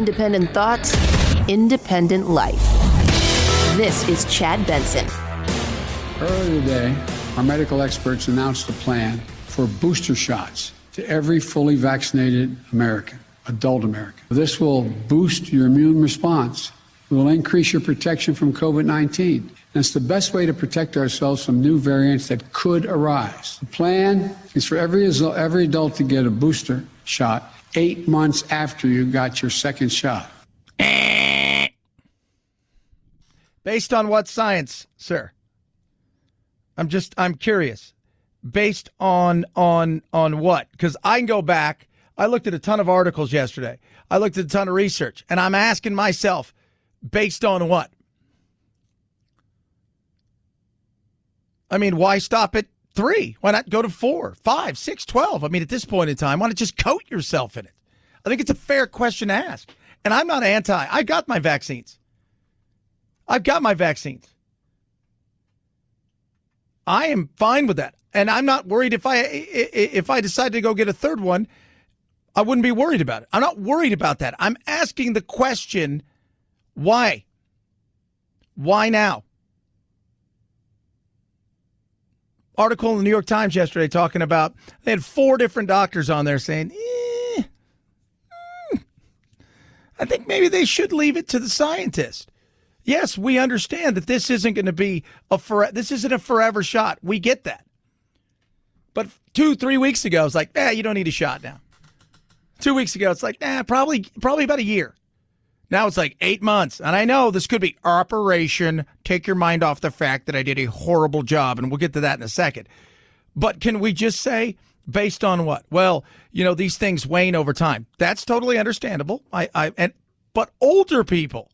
Independent thoughts, independent life. This is Chad Benson. Earlier today, our medical experts announced a plan for booster shots to every fully vaccinated American, adult American. This will boost your immune response. It will increase your protection from COVID-19. And it's the best way to protect ourselves from new variants that could arise. The plan is for every adult to get a booster shot 8 months after you got your second shot. Based on what science, sir? I'm curious. Based on what? Because I can go back. I looked at a ton of articles yesterday. I looked at a ton of research, and I'm asking myself, based on what? I mean, why stop at 3? Why not go to 4, 5, 6, 12? I mean, at this point in time, why not just coat yourself in it? I think it's a fair question to ask. And I'm not anti. I got my vaccines. I've got my vaccines. I am fine with that. And I'm not worried if I decide to go get a third one, I wouldn't be worried about it. I'm not worried about that. I'm asking the question, why? Why now? Article in the New York Times yesterday talking about, they had 4 different doctors on there saying, I think maybe they should leave it to the scientist. Yes, we understand that this isn't going to be this isn't a forever shot. We get that. But 2-3 weeks ago, it's like, you don't need a shot now. 2 weeks ago, it's like, probably about a year. Now it's like 8 months. And I know this could be Operation Take Your Mind Off the Fact that I did a horrible job, and we'll get to that in a second. But can we just say, based on what? Well, these things wane over time. That's totally understandable. But older people,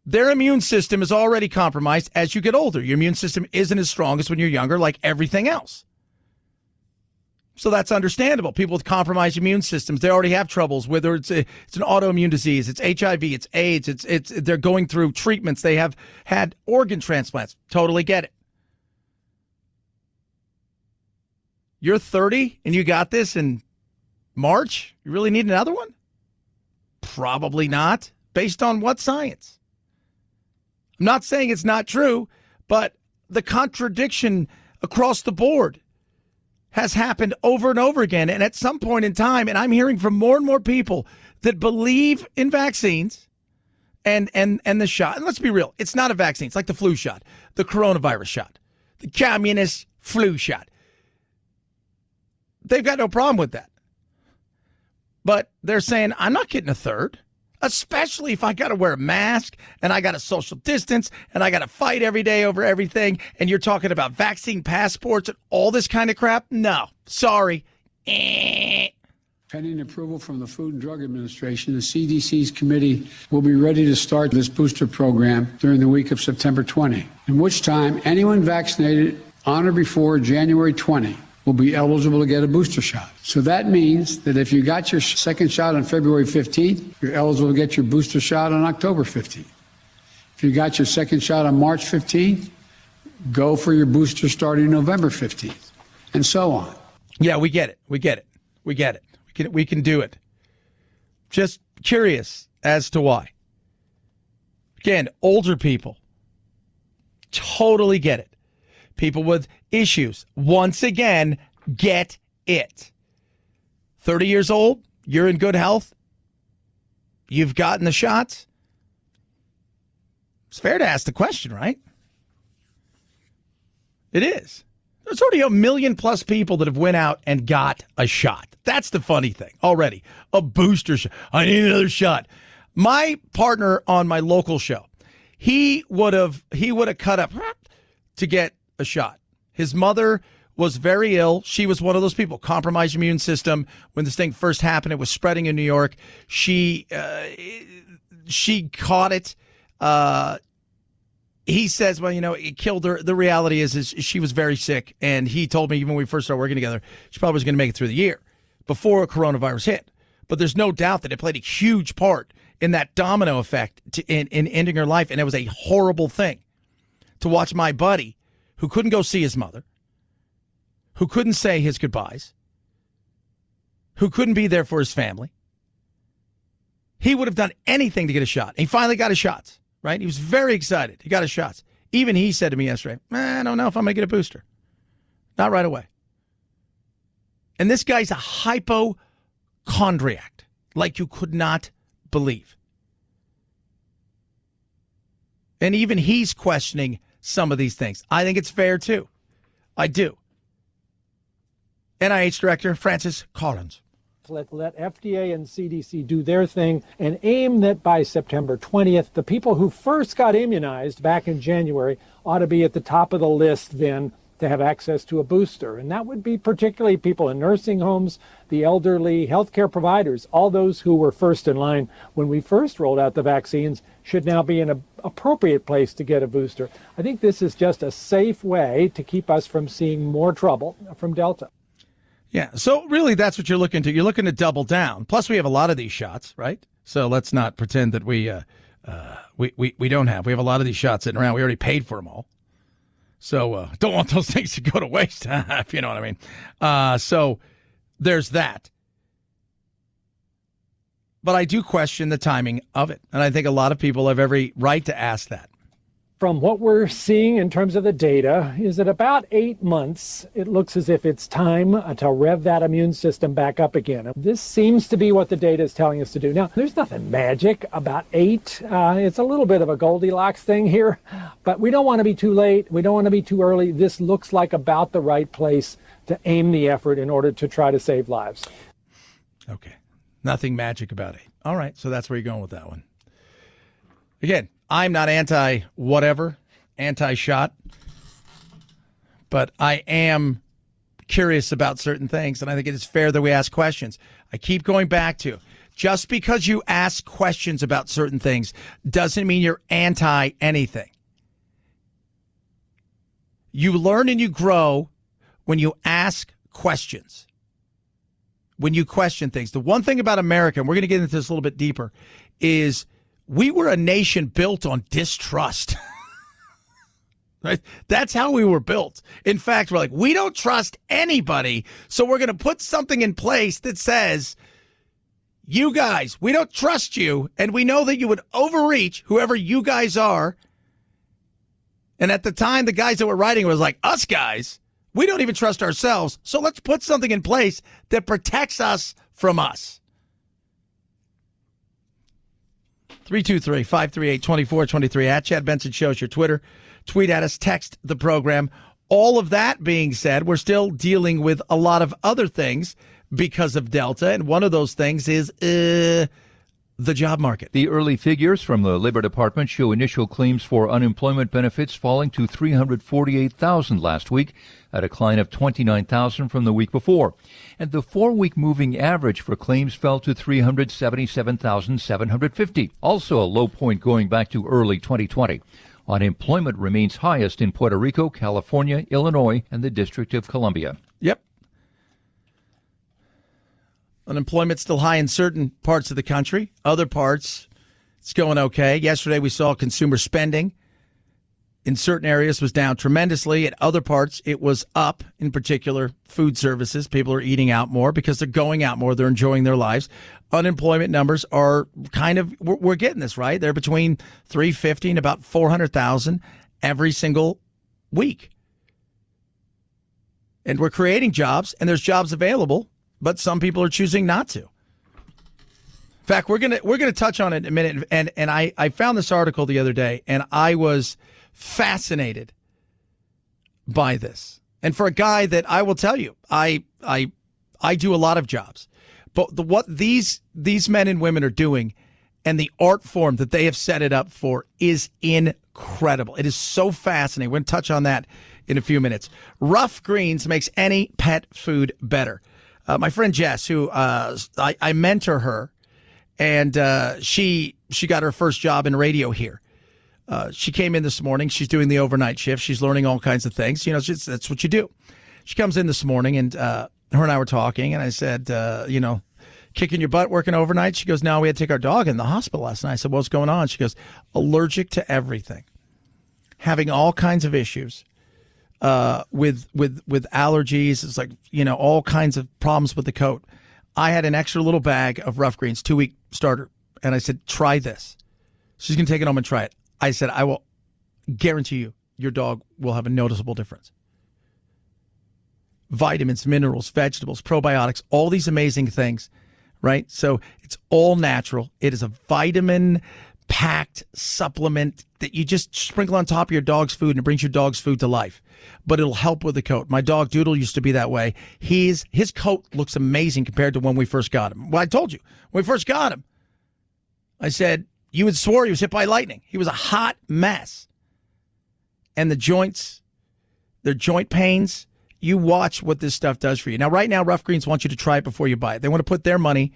their immune system is already compromised as you get older. Your immune system isn't as strong as when you're younger, like everything else. So that's understandable. People with compromised immune systems, they already have troubles, whether it's an autoimmune disease, it's HIV, it's AIDS, it's they're going through treatments, they have had organ transplants. Totally get it. You're 30 and you got this in March? You really need another one? Probably not. Based on what science? I'm not saying it's not true, but the contradiction across the board has happened over and over again. And at some point in time, and I'm hearing from more and more people that believe in vaccines and the shot. And let's be real, it's not a vaccine. It's like the flu shot, the coronavirus shot, the communist flu shot. They've got no problem with that. But they're saying, I'm not getting a third, especially if I got to wear a mask and I got to social distance and I got to fight every day over everything. And you're talking about vaccine passports and all this kind of crap. No, sorry. Pending approval from the Food and Drug Administration, the CDC's committee will be ready to start this booster program during the week of September 20, in which time anyone vaccinated on or before January 20 will be eligible to get a booster shot. So that means that if you got your second shot on February 15th, you're eligible to get your booster shot on October 15th. If you got your second shot on March 15th, go for your booster starting November 15th, and so on. Yeah, we get it. We get it. We get it. We can do it. Just curious as to why. Again, older people totally get it. People with issues, once again, get it. 30 years old, you're in good health, you've gotten the shots. It's fair to ask the question, right? It is. There's already 1 million plus people that have went out and got a shot. That's the funny thing already. A booster shot. I need another shot. My partner on my local show, he would have cut up to get a shot. His mother was very ill. She was one of those people, compromised immune system. When this thing first happened, it was spreading in New York. She caught it. He says, well, it killed her. The reality is she was very sick. And he told me even when we first started working together, she probably was going to make it through the year before coronavirus hit. But there's no doubt that it played a huge part in that domino effect in ending her life. And it was a horrible thing to watch my buddy, who couldn't go see his mother, who couldn't say his goodbyes, who couldn't be there for his family, He would have done anything to get a shot. He finally got his shots, right? He was very excited. He got his shots. Even he said to me yesterday, I don't know if I'm going to get a booster. Not right away. And this guy's a hypochondriac, like you could not believe. And even he's questioning some of these things. I think it's fair, too. I do. NIH Director Francis Collins. Let FDA and CDC do their thing and aim that by September 20th, the people who first got immunized back in January ought to be at the top of the list then to have access to a booster. And that would be particularly people in nursing homes, the elderly, healthcare providers, all those who were first in line when we first rolled out the vaccines should now be in an appropriate place to get a booster. I think this is just a safe way to keep us from seeing more trouble from Delta. Yeah, so really that's what you're looking to. You're looking to double down. Plus, we have a lot of these shots, right? So let's not pretend that we don't have. We have a lot of these shots sitting around. We already paid for them all. So don't want those things to go to waste, if you know what I mean. So there's that. But I do question the timing of it. And I think a lot of people have every right to ask that. From what we're seeing in terms of the data is that about 8 months, it looks as if it's time to rev that immune system back up again. This seems to be what the data is telling us to do. Now, there's nothing magic about 8. It's a little bit of a Goldilocks thing here, but we don't want to be too late. We don't want to be too early. This looks like about the right place to aim the effort in order to try to save lives. Okay. Nothing magic about 8. All right. So that's where you're going with that one. Again, I'm not anti-whatever, anti-shot, but I am curious about certain things, and I think it is fair that we ask questions. I keep going back to, just because you ask questions about certain things doesn't mean you're anti-anything. You learn and you grow when you ask questions, when you question things. The one thing about America, and we're going to get into this a little bit deeper, is we were a nation built on distrust. Right? That's how we were built. In fact, we're like, we don't trust anybody, so we're going to put something in place that says, you guys, we don't trust you, and we know that you would overreach, whoever you guys are. And at the time, the guys that were writing was like, us guys, we don't even trust ourselves, so let's put something in place that protects us from us. 323-538-2423 at Chad Benson Show's your Twitter. Tweet at us, text the program. All of that being said, we're still dealing with a lot of other things because of Delta, and one of those things is the job market. The early figures from the Labor Department show initial claims for unemployment benefits falling to 348,000 last week, a decline of 29,000 from the week before. And the 4-week moving average for claims fell to 377,750, also a low point going back to early 2020. Unemployment remains highest in Puerto Rico, California, Illinois, and the District of Columbia. Yep. Unemployment's still high in certain parts of the country. Other parts, it's going okay. Yesterday we saw consumer spending in certain areas was down tremendously. At other parts, it was up, in particular food services. People are eating out more because they're going out more. They're enjoying their lives. Unemployment numbers are kind of, we're getting this, right? They're between 350 and about 400,000 every single week. And we're creating jobs, and there's jobs available, but some people are choosing not to. In fact, we're gonna touch on it in a minute. And I found this article the other day, and I was fascinated by this. And for a guy that I will tell you, I do a lot of jobs, but what these men and women are doing and the art form that they have set it up for is incredible. It is so fascinating. We're going to touch on that in a few minutes. Rough Greens makes any pet food better. My friend Jess, who I mentor her, and she got her first job in radio here. She came in this morning. She's doing the overnight shift. She's learning all kinds of things. You know, that's what you do. She comes in this morning, and her and I were talking, and I said, kicking your butt working overnight? She goes, no, we had to take our dog in the hospital last night. I said, what's going on? She goes, allergic to everything, having all kinds of issues with allergies. It's like, all kinds of problems with the coat. I had an extra little bag of Rough Greens, 2-week starter, and I said, try this. She's going to take it home and try it. I said, I will guarantee you your dog will have a noticeable difference. Vitamins, minerals, vegetables, probiotics, all these amazing things, right? So it's all natural. It is a vitamin-packed supplement that you just sprinkle on top of your dog's food, and it brings your dog's food to life. But it'll help with the coat. My dog Doodle used to be that way. His coat looks amazing compared to when we first got him. Well, I told you, when we first got him, I said, you would swore he was hit by lightning. He was a hot mess. And the joints, their joint pains, you watch what this stuff does for you. Now, right now, Rough Greens wants you to try it before you buy it. They want to put their money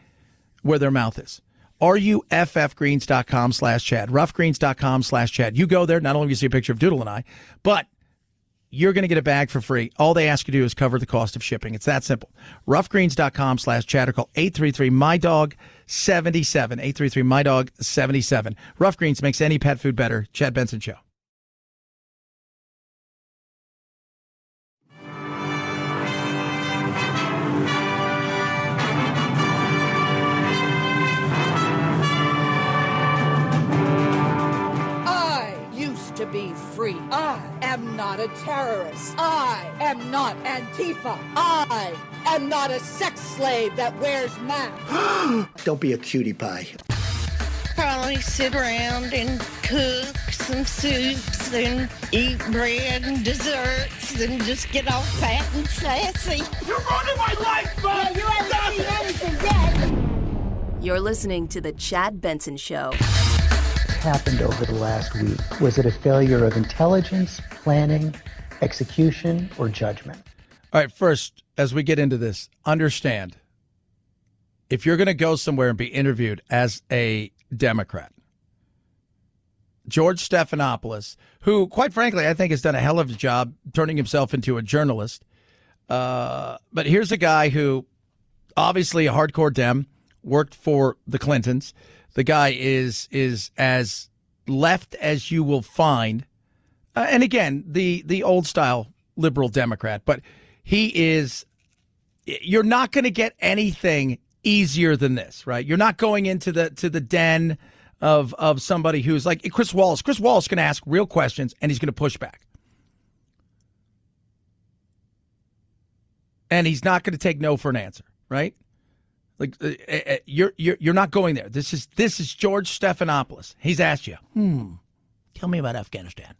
where their mouth is. RUFFgreens.com/Chad. Roughgreens.com/Chad. You go there, not only do you see a picture of Doodle and I, but you're going to get a bag for free. All they ask you to do is cover the cost of shipping. It's that simple. Roughgreens.com/Chad or call 833-MY-DOG-77. 833-MY-DOG-77. Rough Greens makes any pet food better. Chad Benson Show. To be free. I am not a terrorist. I am not Antifa. I am not a sex slave that wears masks. Don't be a cutie pie. Probably sit around and cook some soups and eat bread and desserts and just get all fat and sassy. You're ruining my life, man! You haven't seen anything yet! You're listening to The Chad Benson Show. Happened over the last week? Was it a failure of intelligence, planning, execution, or judgment? All right, first, as we get into this, understand, if you're going to go somewhere and be interviewed as a Democrat, George Stephanopolous, who, quite frankly, I think has done a hell of a job turning himself into a journalist, but here's a guy who, obviously a hardcore Dem, worked for the Clintons. The guy is as left as you will find. And again, the old style liberal Democrat, but you're not going to get anything easier than this, right? You're not going into the den of somebody who's like Chris Wallace. Chris Wallace is going to ask real questions and he's going to push back. And he's not going to take no for an answer, right? Like you're not going there. This is George Stephanopolous. He's asked you, tell me about Afghanistan.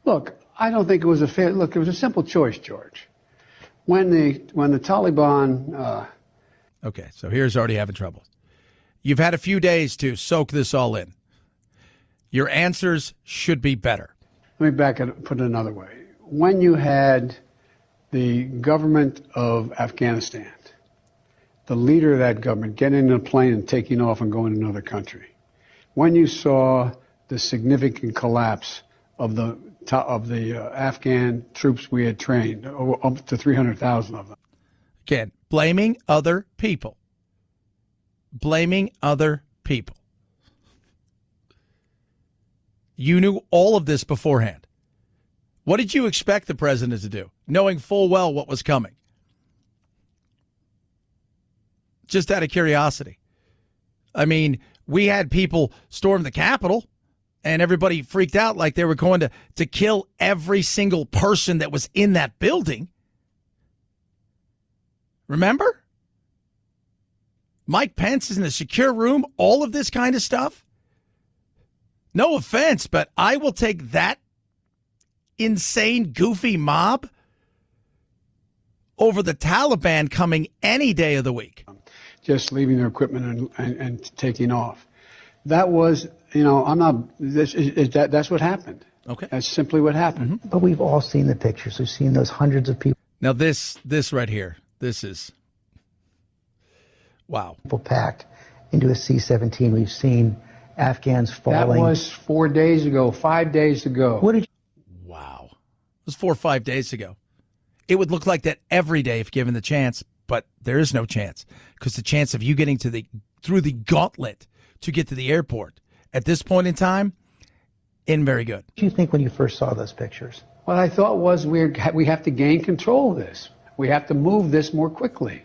Look, I don't think it was a fair. Look, it was a simple choice, George. When the Taliban. Okay, so here's already having trouble. You've had a few days to soak this all in. Your answers should be better. Let me put it another way. When you had the government of Afghanistan, the leader of that government getting in a plane and taking off and going to another country, when you saw the significant collapse of the Afghan troops we had trained, up to 300,000 of them. Again, blaming other people. Blaming other people. You knew all of this beforehand. What did you expect the president to do, knowing full well what was coming? Just out of curiosity. I mean, we had people storm the Capitol and everybody freaked out like they were going to kill every single person that was in that building. Remember? Mike Pence is in a secure room, all of this kind of stuff. No offense, but I will take that insane, goofy mob over the Taliban coming any day of the week. Just leaving their equipment and taking off. That was, that's what happened. Okay. That's simply what happened. Mm-hmm. But we've all seen the pictures. We've seen those hundreds of people. Now this right here, this is, wow. People packed into a C-17. We've seen Afghans falling. That was 4 days ago, 5 days ago. What did Wow. It was 4 or 5 days ago. It would look like that every day if given the chance, but there is no chance because the chance of you getting through the gauntlet to get to the airport at this point in time, isn't very good. you think when you first saw those pictures? What I thought was we have to gain control of this. We have to move this more quickly.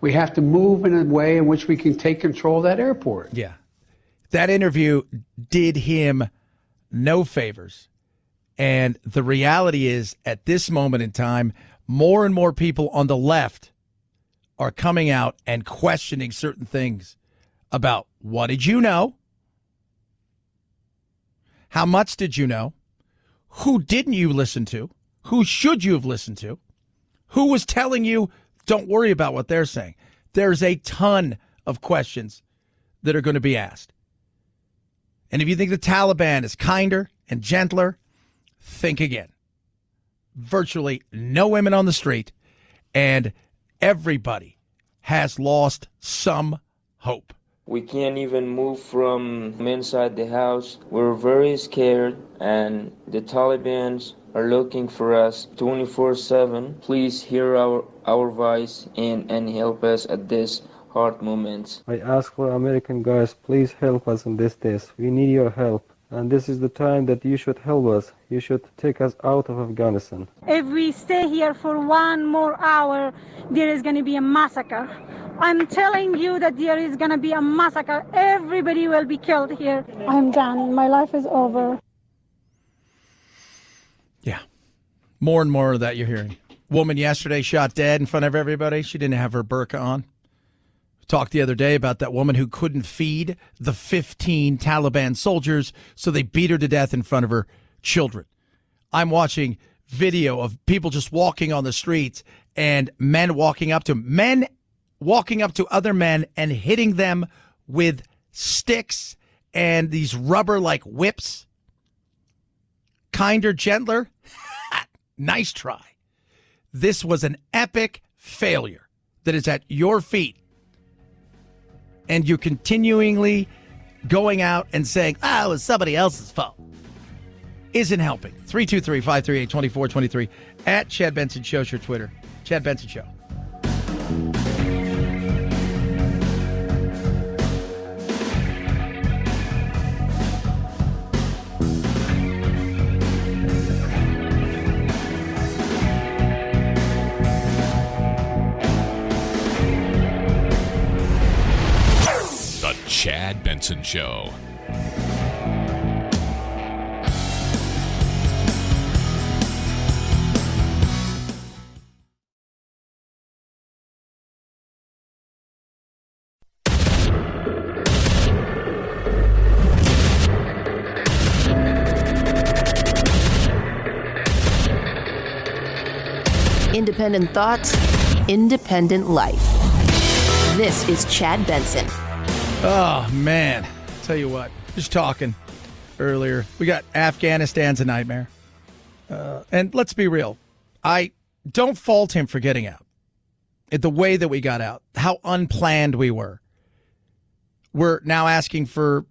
We have to move in a way in which we can take control of that airport. Yeah. That interview did him no favors. And the reality is, at this moment in time, more and more people on the left are coming out and questioning certain things about what did you know? How much did you know? Who didn't you listen to? Who should you have listened to? Who was telling you, don't worry about what they're saying? There's a ton of questions that are going to be asked. And if you think the Taliban is kinder and gentler, think again. Virtually no women on the street, and everybody has lost some hope. We can't even move from inside the house. We're very scared, and the Taliban are looking for us 24/7. Please hear our voice and help us at this hard moment. I ask for American guys, please help us in this days. We need your help. And this is the time that you should help us. You should take us out of Afghanistan. If we stay here for one more hour, there is going to be a massacre. I'm telling you that there is going to be a massacre. Everybody will be killed here. I'm done. My life is over. Yeah. More and more of that you're hearing. Woman yesterday shot dead in front of everybody. She didn't have her burqa on. Talked the other day about that woman who couldn't feed the 15 Taliban soldiers, so they beat her to death in front of her children. I'm watching video of people just walking on the streets and men walking up to other men and hitting them with sticks and these rubber-like whips. Kinder, gentler? Nice try. This was an epic failure that is at your feet. And you're continually going out and saying, it was somebody else's fault. Isn't helping. 323-538-2423 at Chad Benson Show's your Twitter. Chad Benson Show. Chad Benson Show. Independent thoughts, independent life. This is Chad Benson. Oh, man. Tell you what, just talking earlier. We got Afghanistan's a nightmare. And let's be real. I don't fault him for getting out. The way that we got out, how unplanned we were. We're now asking for,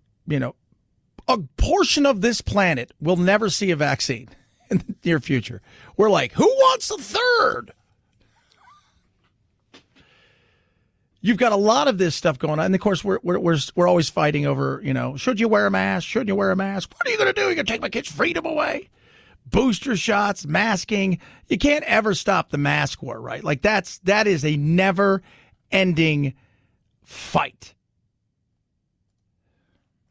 a portion of this planet will never see a vaccine in the near future. We're like, who wants a third? You've got a lot of this stuff going on. And of course, we're always fighting over, should you wear a mask? Shouldn't you wear a mask? What are you going to do? You're going to take my kids' freedom away? Booster shots, masking. You can't ever stop the mask war, right? Like that is a never ending fight.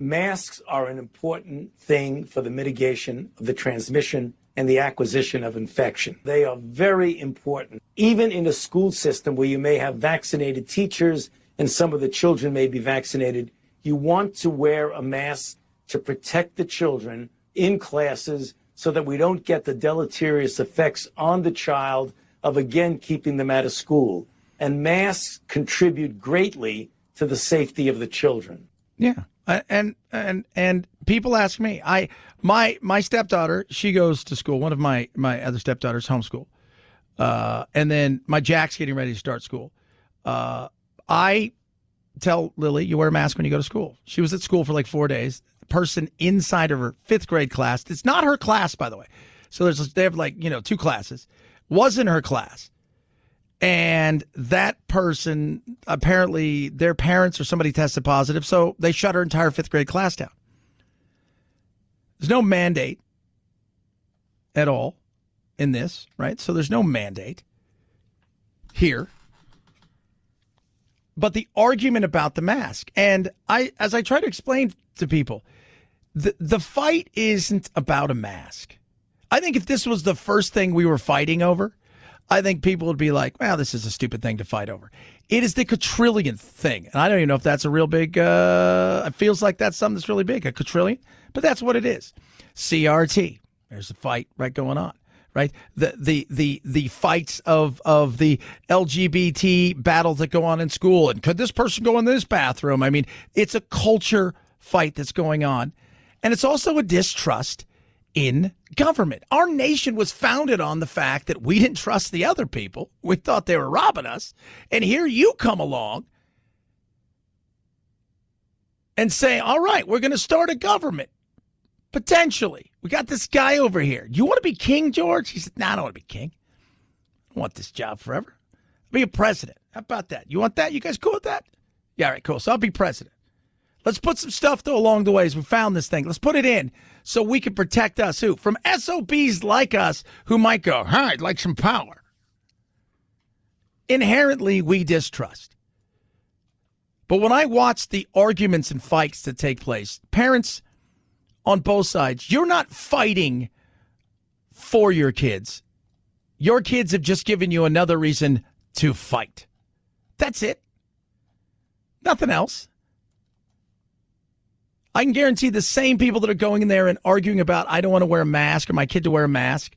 Masks are an important thing for the mitigation of the transmission and the acquisition of infection. They are very important. Even in a school system where you may have vaccinated teachers and some of the children may be vaccinated, you want to wear a mask to protect the children in classes so that we don't get the deleterious effects on the child of, again, keeping them out of school. And masks contribute greatly to the safety of the children. Yeah. And people ask me, my stepdaughter, she goes to school. One of my other stepdaughters homeschool. And then my Jack's getting ready to start school. I tell Lily, you wear a mask when you go to school. She was at school for like 4 days. The person inside of her 5th grade class, it's not her class, by the way. So they have like, 2 classes. Wasn't her class. And that person, apparently their parents or somebody tested positive, so they shut her entire 5th grade class down. There's no mandate at all in this, right? So there's no mandate here. But the argument about the mask, and as I try to explain to people, the fight isn't about a mask. I think if this was the first thing we were fighting over, I think people would be like, well, this is a stupid thing to fight over. It is the quadrillion thing. And I don't even know if that's a real big, it feels like that's something that's really big, a quadrillion, but that's what it is. CRT. There's a fight going on, right? The fights of the LGBT battles that go on in school. And could this person go in this bathroom? I mean, it's a culture fight that's going on. And it's also a distrust in government. Our nation was founded on the fact that we didn't trust the other people. We thought they were robbing us. And here you come along and say, all right, we're going to start a government. Potentially. We got this guy over here. You want to be king, George? He said, no, I don't want to be king. I want this job forever. I'll be a president. How about that? You want that? You guys cool with that? Yeah, all right, cool. So I'll be president. Let's put some stuff, though, along the way as we found this thing. Let's put it in so we can protect us, who? From SOBs like us who might go, hi, I'd like some power. Inherently, we distrust. But when I watch the arguments and fights that take place, parents on both sides, you're not fighting for your kids. Your kids have just given you another reason to fight. That's it. Nothing else. I can guarantee the same people that are going in there and arguing about, I don't want to wear a mask or my kid to wear a mask,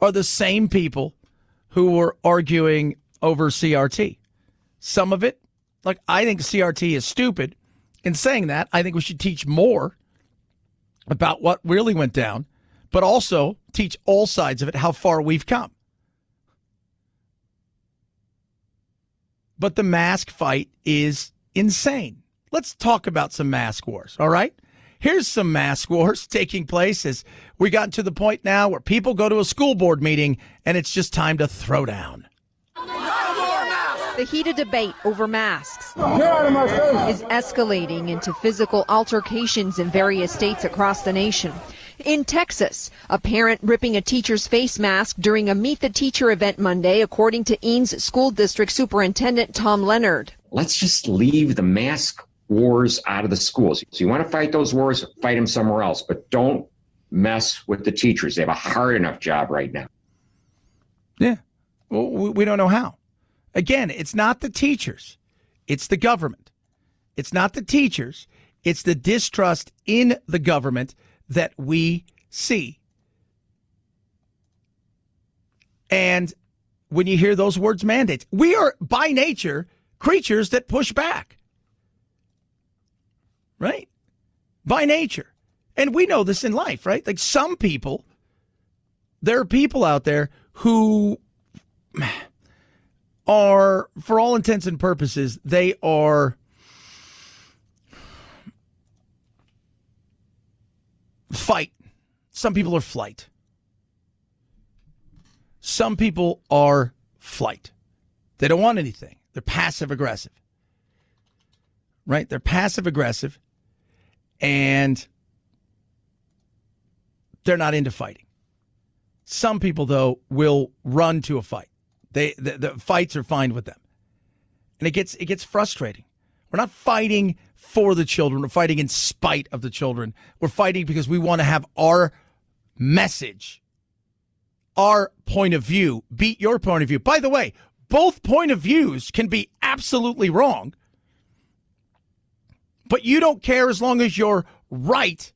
are the same people who were arguing over CRT. Some of it, like, I think CRT is stupid. In saying that, I think we should teach more about what really went down, but also teach all sides of it, how far we've come. But the mask fight is insane. Let's talk about some mask wars, all right? Here's some mask wars taking place as we got to the point now where people go to a school board meeting and it's just time to throw down. The heated debate over masks is escalating into physical altercations in various states across the nation. In Texas, a parent ripping a teacher's face mask during a Meet the Teacher event Monday, according to Eanes School District Superintendent Tom Leonard. Let's just leave the mask wars out of the schools. So you want to fight those wars, fight them somewhere else, but don't mess with the teachers. They have a hard enough job right now. Yeah, well, we don't know how. Again, it's not the teachers. It's the government. It's not the teachers. It's the distrust in the government that we see. And when you hear those words, mandates, we are by nature creatures that push back. Right? By nature. And we know this in life, right? Like some people, there are people out there who are, for all intents and purposes, they are fight. Some people are flight. Some people are flight. They don't want anything. They're passive aggressive. Right? They're passive aggressive. And they're not into fighting. Some people, though, will run to a fight. The fights are fine with them. And it gets frustrating. We're not fighting for the children. We're fighting in spite of the children. We're fighting because we want to have our message, our point of view, beat your point of view. By the way, both point of views can be absolutely wrong. But you don't care as long as you're right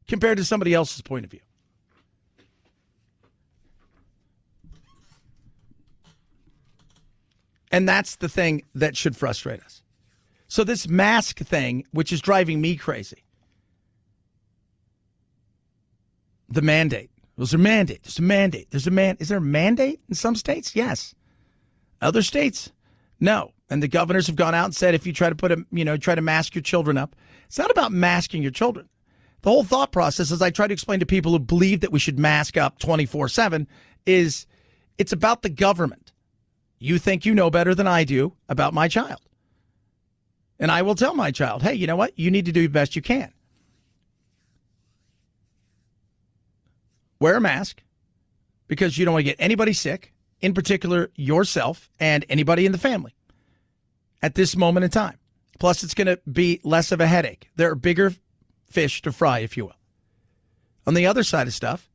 compared to somebody else's point of view. And that's the thing that should frustrate us. So this mask thing, which is driving me crazy. The mandate. There's a mandate. There's a mandate. Is there a mandate in some states? Yes. Other states? No. And the governors have gone out and said, if you try to mask your children up, it's not about masking your children. The whole thought process, as I try to explain to people who believe that we should mask up 24/7, is it's about the government. You think you know better than I do about my child. And I will tell my child, hey, you know what? You need to do the best you can. Wear a mask because you don't want to get anybody sick, in particular yourself and anybody in the family at this moment in time. Plus, it's going to be less of a headache. There are bigger fish to fry, if you will. On the other side of stuff,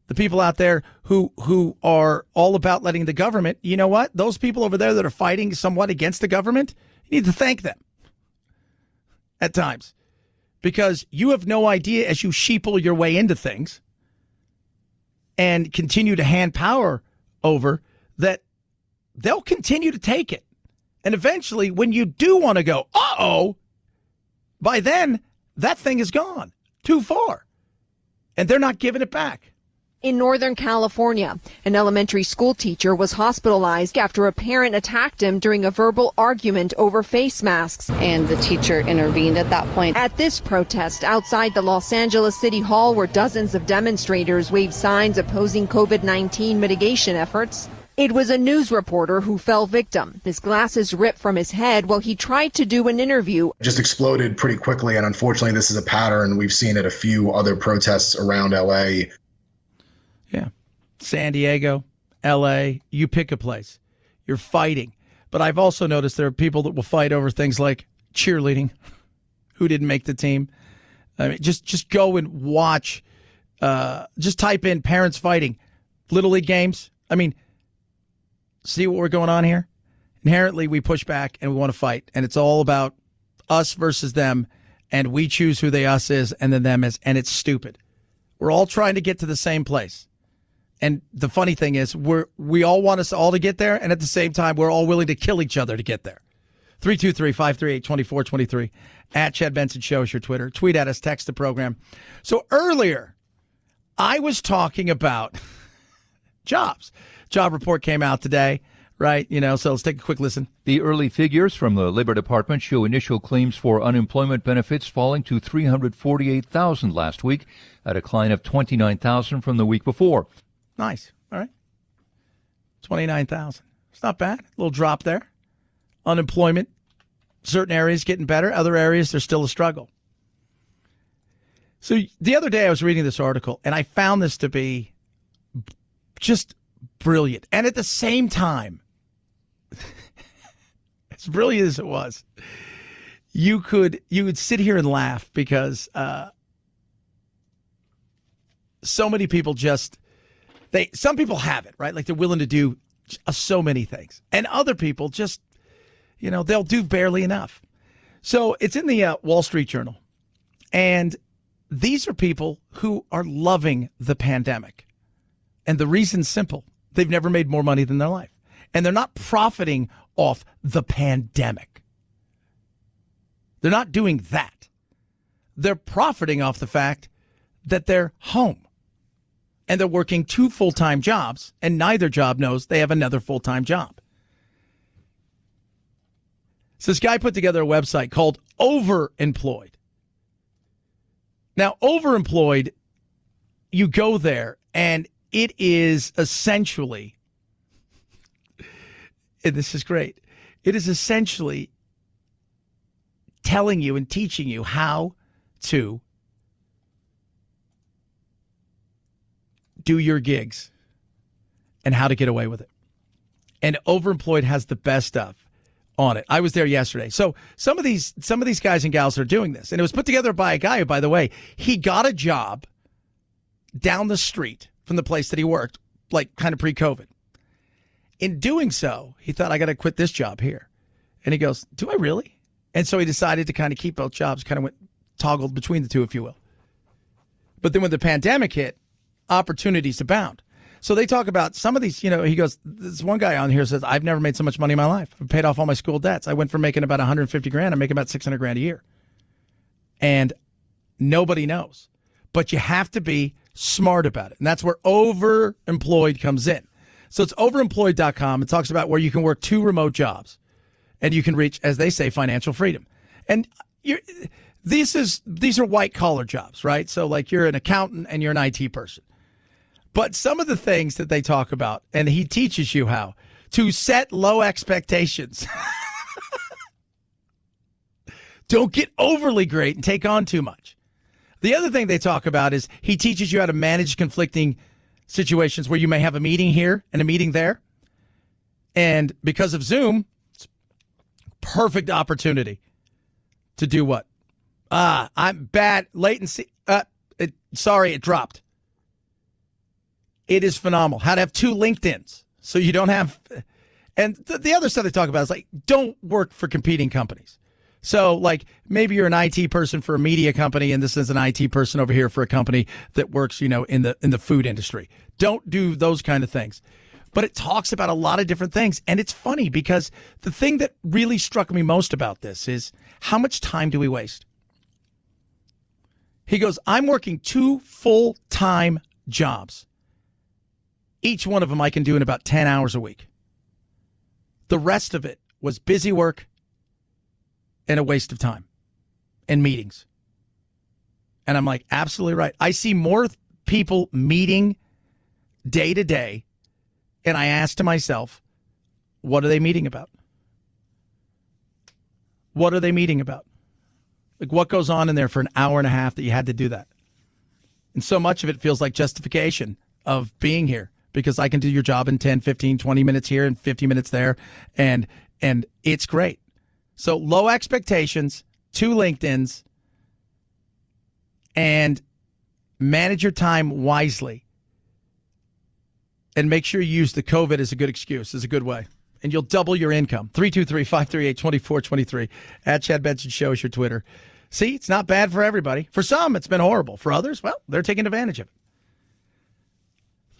the people out there who are all about letting the government, you know what? Those people over there that are fighting somewhat against the government, you need to thank them at times, because you have no idea, as you sheeple your way into things and continue to hand power over, that they'll continue to take it. And eventually, when you do want to go, uh-oh, by then, that thing is gone too far. And they're not giving it back. In Northern California, an elementary school teacher was hospitalized after a parent attacked him during a verbal argument over face masks. And the teacher intervened at that point. At this protest outside the Los Angeles City Hall, where dozens of demonstrators waved signs opposing COVID-19 mitigation efforts, it was a news reporter who fell victim. His glasses ripped from his head while he tried to do an interview. Just exploded pretty quickly, and unfortunately this is a pattern we've seen at a few other protests around LA. Yeah. San Diego, L.A., you pick a place. You're fighting. But I've also noticed there are people that will fight over things like cheerleading, who didn't make the team. I mean, just go and watch. Just type in parents fighting. Little League games. I mean, see what we're going on here? Inherently, we push back and we want to fight. And it's all about us versus them. And we choose who the us is and the them is. And it's stupid. We're all trying to get to the same place. And the funny thing is, we all want us all to get there, and at the same time, we're all willing to kill each other to get there. 323-538-2423. At Chad Benson Show is your Twitter. Tweet at us, text the program. So earlier, I was talking about jobs. Job report came out today, right? So let's take a quick listen. The early figures from the Labor Department show initial claims for unemployment benefits falling to 348,000 last week, a decline of 29,000 from the week before. Nice. All right. 29,000. It's not bad. A little drop there. Unemployment, certain areas getting better. Other areas, there's still a struggle. So the other day I was reading this article, and I found this to be just brilliant. And at the same time, as brilliant as it was, you would sit here and laugh because so many people some people have it, right? Like they're willing to do so many things. And other people just, they'll do barely enough. So it's in the Wall Street Journal. And these are people who are loving the pandemic. And the reason's simple. They've never made more money than their life. And they're not profiting off the pandemic. They're not doing that. They're profiting off the fact that they're home. And they're working 2 full-time jobs, and neither job knows they have another full-time job. So this guy put together a website called Overemployed. Now, Overemployed, you go there, and it is essentially, and this is great, it is essentially telling you and teaching you how to do your gigs and how to get away with it. And Overemployed has the best stuff on it. I was there yesterday. So some of these guys and gals are doing this. And it was put together by a guy who, by the way, he got a job down the street from the place that he worked, like kind of pre-COVID. In doing so, he thought, I got to quit this job here. And he goes, do I really? And so he decided to kind of keep both jobs, kind of toggled between the two, if you will. But then when the pandemic hit, opportunities abound. So they talk about some of these, he goes, this one guy on here says, I've never made so much money in my life. I've paid off all my school debts. I went from making about 150 grand. I'm making about 600 grand a year. And nobody knows. But you have to be smart about it. And that's where Overemployed comes in. So it's overemployed.com. It talks about where you can work 2 remote jobs and you can reach, as they say, financial freedom. And these are white collar jobs, right? So like you're an accountant and you're an IT person. But some of the things that they talk about, and he teaches you how to set low expectations. Don't get overly great and take on too much. The other thing they talk about is he teaches you how to manage conflicting situations where you may have a meeting here and a meeting there. And because of Zoom, it's a perfect opportunity to do what? I'm bad. Latency. Sorry, it dropped. It is phenomenal. How to have 2 LinkedIns so you don't have. And the other stuff they talk about is like, don't work for competing companies. So like maybe you're an IT person for a media company and this is an IT person over here for a company that works, in the food industry. Don't do those kind of things. But it talks about a lot of different things. And it's funny because the thing that really struck me most about this is how much time do we waste? He goes, I'm working 2 full-time jobs. Each one of them I can do in about 10 hours a week. The rest of it was busy work and a waste of time and meetings. And I'm like, absolutely right. I see more people meeting day to day. And I asked to myself, what are they meeting about? What are they meeting about? Like, what goes on in there for an hour and a half that you had to do that? And so much of it feels like justification of being here because I can do your job in 10, 15, 20 minutes here and 50 minutes there. And it's great. So low expectations, 2 LinkedIns, and manage your time wisely. And make sure you use the COVID as a good excuse, as a good way. And you'll double your income. 323-538-2423. At Chad Benson Show is your Twitter. See, it's not bad for everybody. For some, it's been horrible. For others, well, they're taking advantage of it.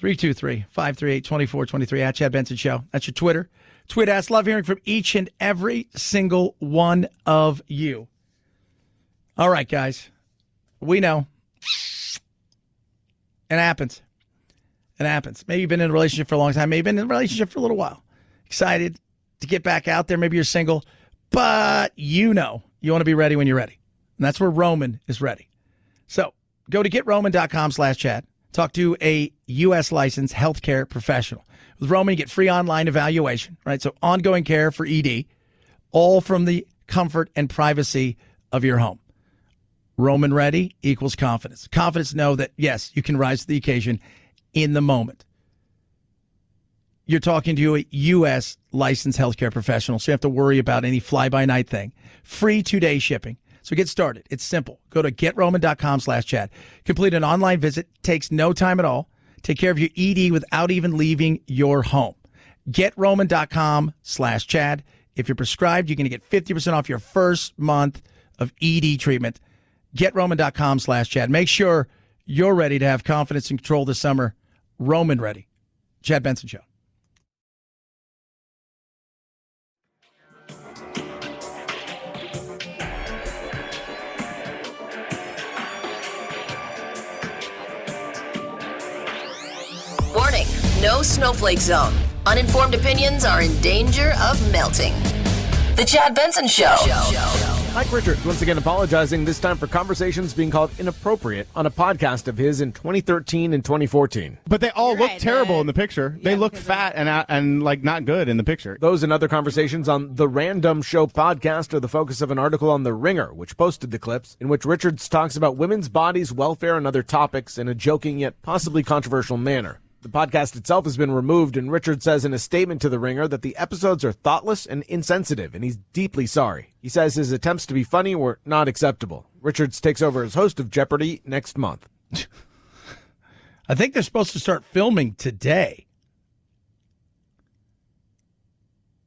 323-538-2423. At Chad Benson Show. That's your Twitter. Tweet us. Love hearing from each and every single one of you. All right, guys. We know. It happens. It happens. Maybe you've been in a relationship for a long time. Maybe you've been in a relationship for a little while. Excited to get back out there. Maybe you're single. But you want to be ready when you're ready. And that's where Roman is ready. So go to GetRoman.com/Chad. Talk to a U.S. licensed healthcare professional. With Roman, you get free online evaluation, right? So ongoing care for ED, all from the comfort and privacy of your home. Roman ready equals confidence. Confidence to know that, yes, you can rise to the occasion in the moment. You're talking to a U.S. licensed healthcare professional, so you have to worry about any fly-by-night thing. Free 2-day shipping. So get started. It's simple. Go to GetRoman.com/Chad. Complete an online visit. Takes no time at all. Take care of your ED without even leaving your home. GetRoman.com/Chad. If you're prescribed, you're going to get 50% off your first month of ED treatment. GetRoman.com/Chad. Make sure you're ready to have confidence and control this summer. Roman ready. Chad Benson Show. Warning, no snowflake zone. Uninformed opinions are in danger of melting. The Chad Benson Show. Mike Richards once again apologizing, this time for conversations being called inappropriate on a podcast of his in 2013 and 2014. But they all look terrible in the picture. They look fat and like not good in the picture. Those and other conversations on the Random Show podcast are the focus of an article on The Ringer, which posted the clips, in which Richards talks about women's bodies, welfare, and other topics in a joking yet possibly controversial manner. The podcast itself has been removed, and Richard says in a statement to The Ringer that the episodes are thoughtless and insensitive, and he's deeply sorry. He says his attempts to be funny were not acceptable. Richards takes over as host of Jeopardy next month. I think they're supposed to start filming today.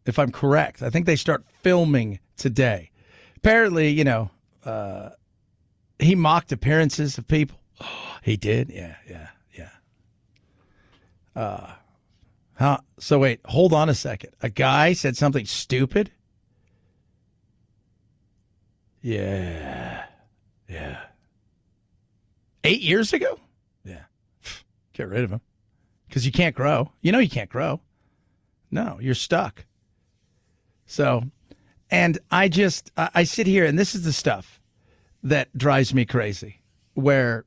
If I'm correct. I think they start filming today. Apparently, he mocked appearances of people. Oh, he did? Yeah. So wait, hold on a second. A guy said something stupid? Yeah. 8 years ago? Yeah. Get rid of him. Because you can't grow. You can't grow. No, you're stuck. So, and I sit here, and this is the stuff that drives me crazy, where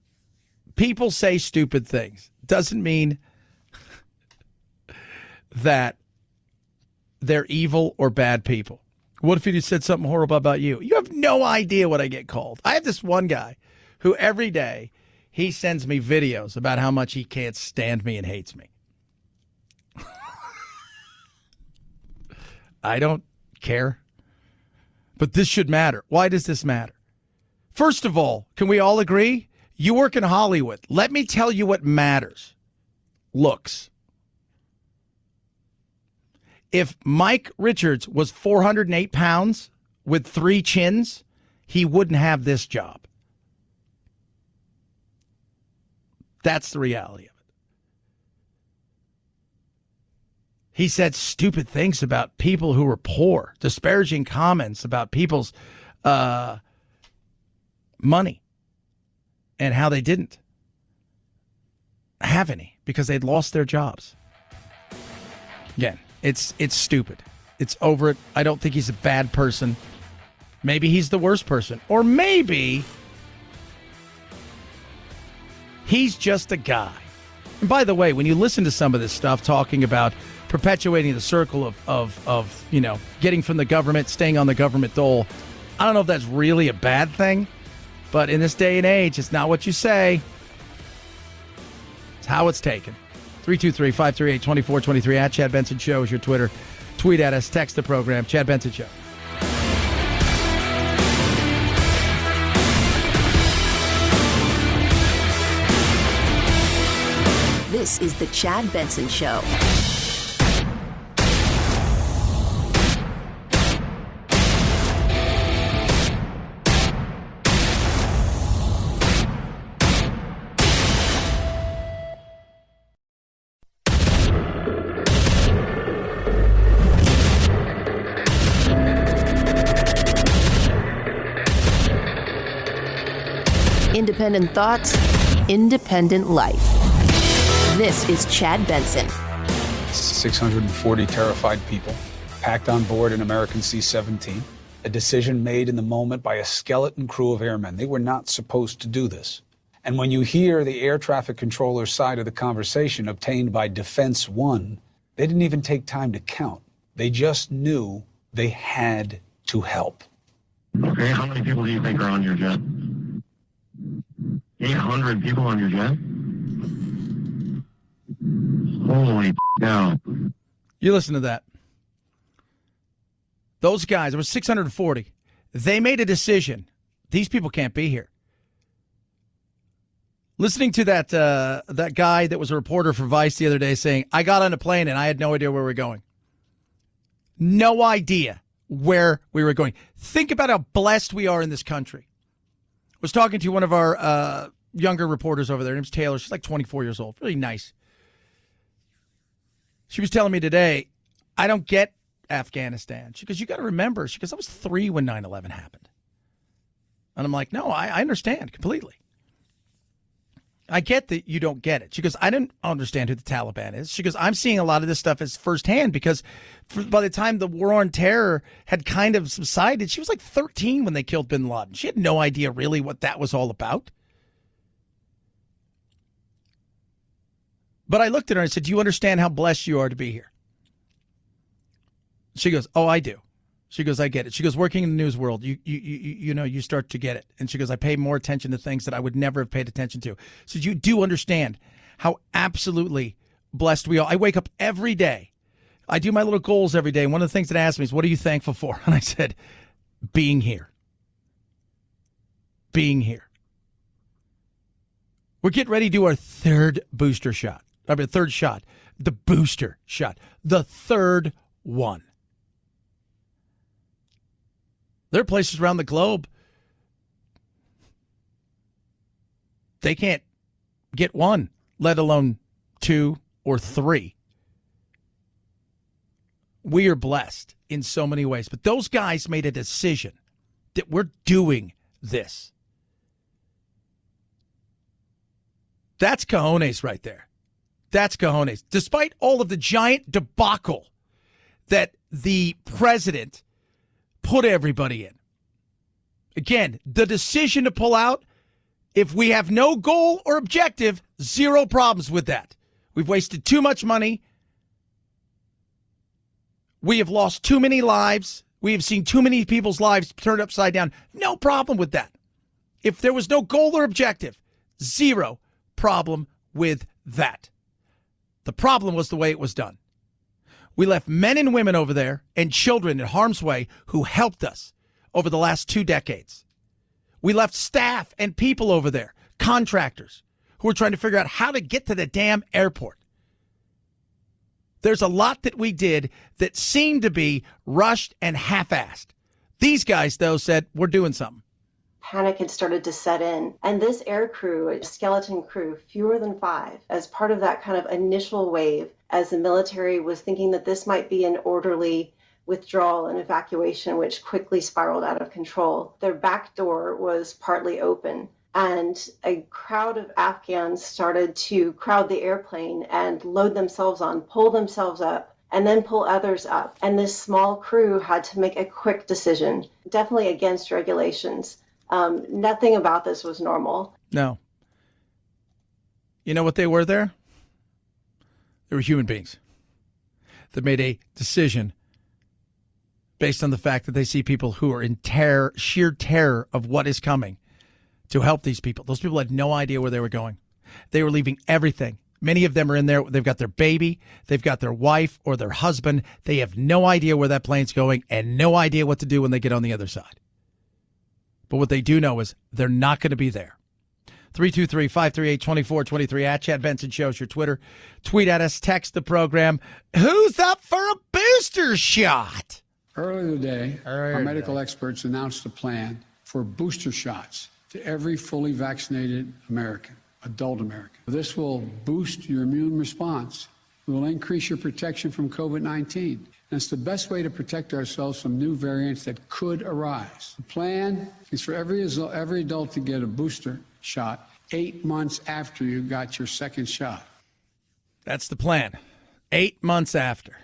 people say stupid things. Doesn't mean that they're evil or bad people. What if he just said something horrible about you? You have no idea what I get called. I have this one guy who every day he sends me videos about how much he can't stand me and hates me. I don't care. But this should matter. Why does this matter? First of all, can we all agree? You work in Hollywood. Let me tell you what matters. Looks. If Mike Richards was 408 pounds with 3 chins, he wouldn't have this job. That's the reality of it. He said stupid things about people who were poor, disparaging comments about people's money and how they didn't have any because they'd lost their jobs. Again, it's stupid. It's over it. I don't think he's a bad person. Maybe he's the worst person. Or maybe he's just a guy. And by the way, when you listen to some of this stuff talking about perpetuating the circle of getting from the government, staying on the government dole, I don't know if that's really a bad thing, but in this day and age, it's not what you say. It's how it's taken. 323-538-2423 at Chad Benson Show is your Twitter. Tweet at us, text the program, Chad Benson Show. This is the Chad Benson Show. Independent thoughts, independent life. This is Chad Benson. 640 terrified people packed on board an American C-17. A decision made in the moment by a skeleton crew of airmen. They were not supposed to do this. And when you hear the air traffic controller's side of the conversation obtained by Defense One, they didn't even take time to count. They just knew they had to help. Okay, how many people do you think are on your jet? 800 people on your jet? Holy cow. You listen to that. Those guys, it was 640. They made a decision. These people can't be here. Listening to that guy that was a reporter for Vice the other day saying, I got on a plane and I had no idea where we were going. No idea where we were going. Think about how blessed we are in this country. I was talking to one of our younger reporters over there. Her name's Taylor. She's like 24 years old. Really nice. She was telling me today, I don't get Afghanistan. She goes, you got to remember. She goes, I was 3 when 9/11 happened. And I'm like, no, I understand completely. I get that you don't get it. She goes, I didn't understand who the Taliban is. She goes, I'm seeing a lot of this stuff as firsthand because by the time the war on terror had kind of subsided, she was like 13 when they killed bin Laden. She had no idea really what that was all about. But I looked at her and I said, do you understand how blessed you are to be here? She goes, oh, I do. She goes, I get it. She goes, working in the news world, you start to get it. And she goes, I pay more attention to things that I would never have paid attention to. So you do understand how absolutely blessed we are. I wake up every day. I do my little goals every day. And one of the things that asked me is, what are you thankful for? And I said, being here. Being here. We're getting ready to do our third booster shot. Third shot. The booster shot. The third one. There are places around the globe they can't get one, let alone 2 or 3. We are blessed in so many ways. But those guys made a decision that we're doing this. That's cojones right there. That's cojones. Despite all of the giant debacle that the president put everybody in. Again, the decision to pull out, if we have no goal or objective, 0 problems with that. We've wasted too much money. We have lost too many lives. We have seen too many people's lives turned upside down. No problem with that. If there was no goal or objective, 0 problem with that. The problem was the way it was done. We left men and women over there and children in harm's way who helped us over the last 2 decades. We left staff and people over there, contractors, who were trying to figure out how to get to the damn airport. There's a lot that we did that seemed to be rushed and half-assed. These guys, though, said, we're doing something. Panic had started to set in, and this air crew, a skeleton crew, fewer than 5, as part of that kind of initial wave, as the military was thinking that this might be an orderly withdrawal and evacuation, which quickly spiraled out of control. Their back door was partly open, and a crowd of Afghans started to crowd the airplane and load themselves on, pull themselves up, and then pull others up. And this small crew had to make a quick decision, definitely against regulations. Nothing about this was normal. No. You know what they were there? They were human beings that made a decision based on the fact that they see people who are in terror, sheer terror of what is coming, to help these people. Those people had no idea where they were going. They were leaving everything. Many of them are in there. They've got their baby. They've got their wife or their husband. They have no idea where that plane's going and no idea what to do when they get on the other side. But what they do know is they're not going to be there. 323-538-2423 at Chad Benson Show's your Twitter. Tweet at us, text the program. Who's up for a booster shot? Earlier today, our medical experts announced a plan for booster shots to every fully vaccinated American, adult American. This will boost your immune response. It will increase your protection from COVID-19. And it's the best way to protect ourselves from new variants that could arise. The plan is for every adult to get a booster shot 8 months after you got your second shot. That's the plan. 8 months after.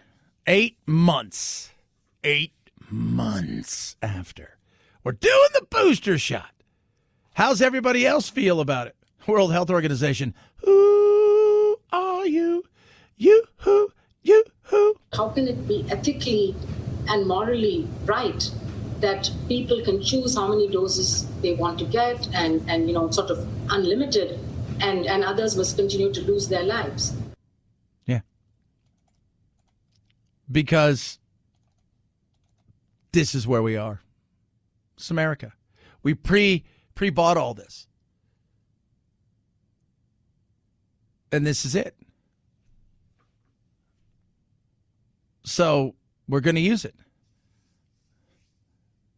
8 months. 8 months after. We're doing the booster shot. How's everybody else feel about it? World Health Organization. Who are you? You who? You who? How can it be ethically and morally right that people can choose how many doses they want to get and sort of unlimited, and others must continue to lose their lives? Yeah. Because this is where we are. It's America. We pre-bought all this. And this is it. So we're going to use it.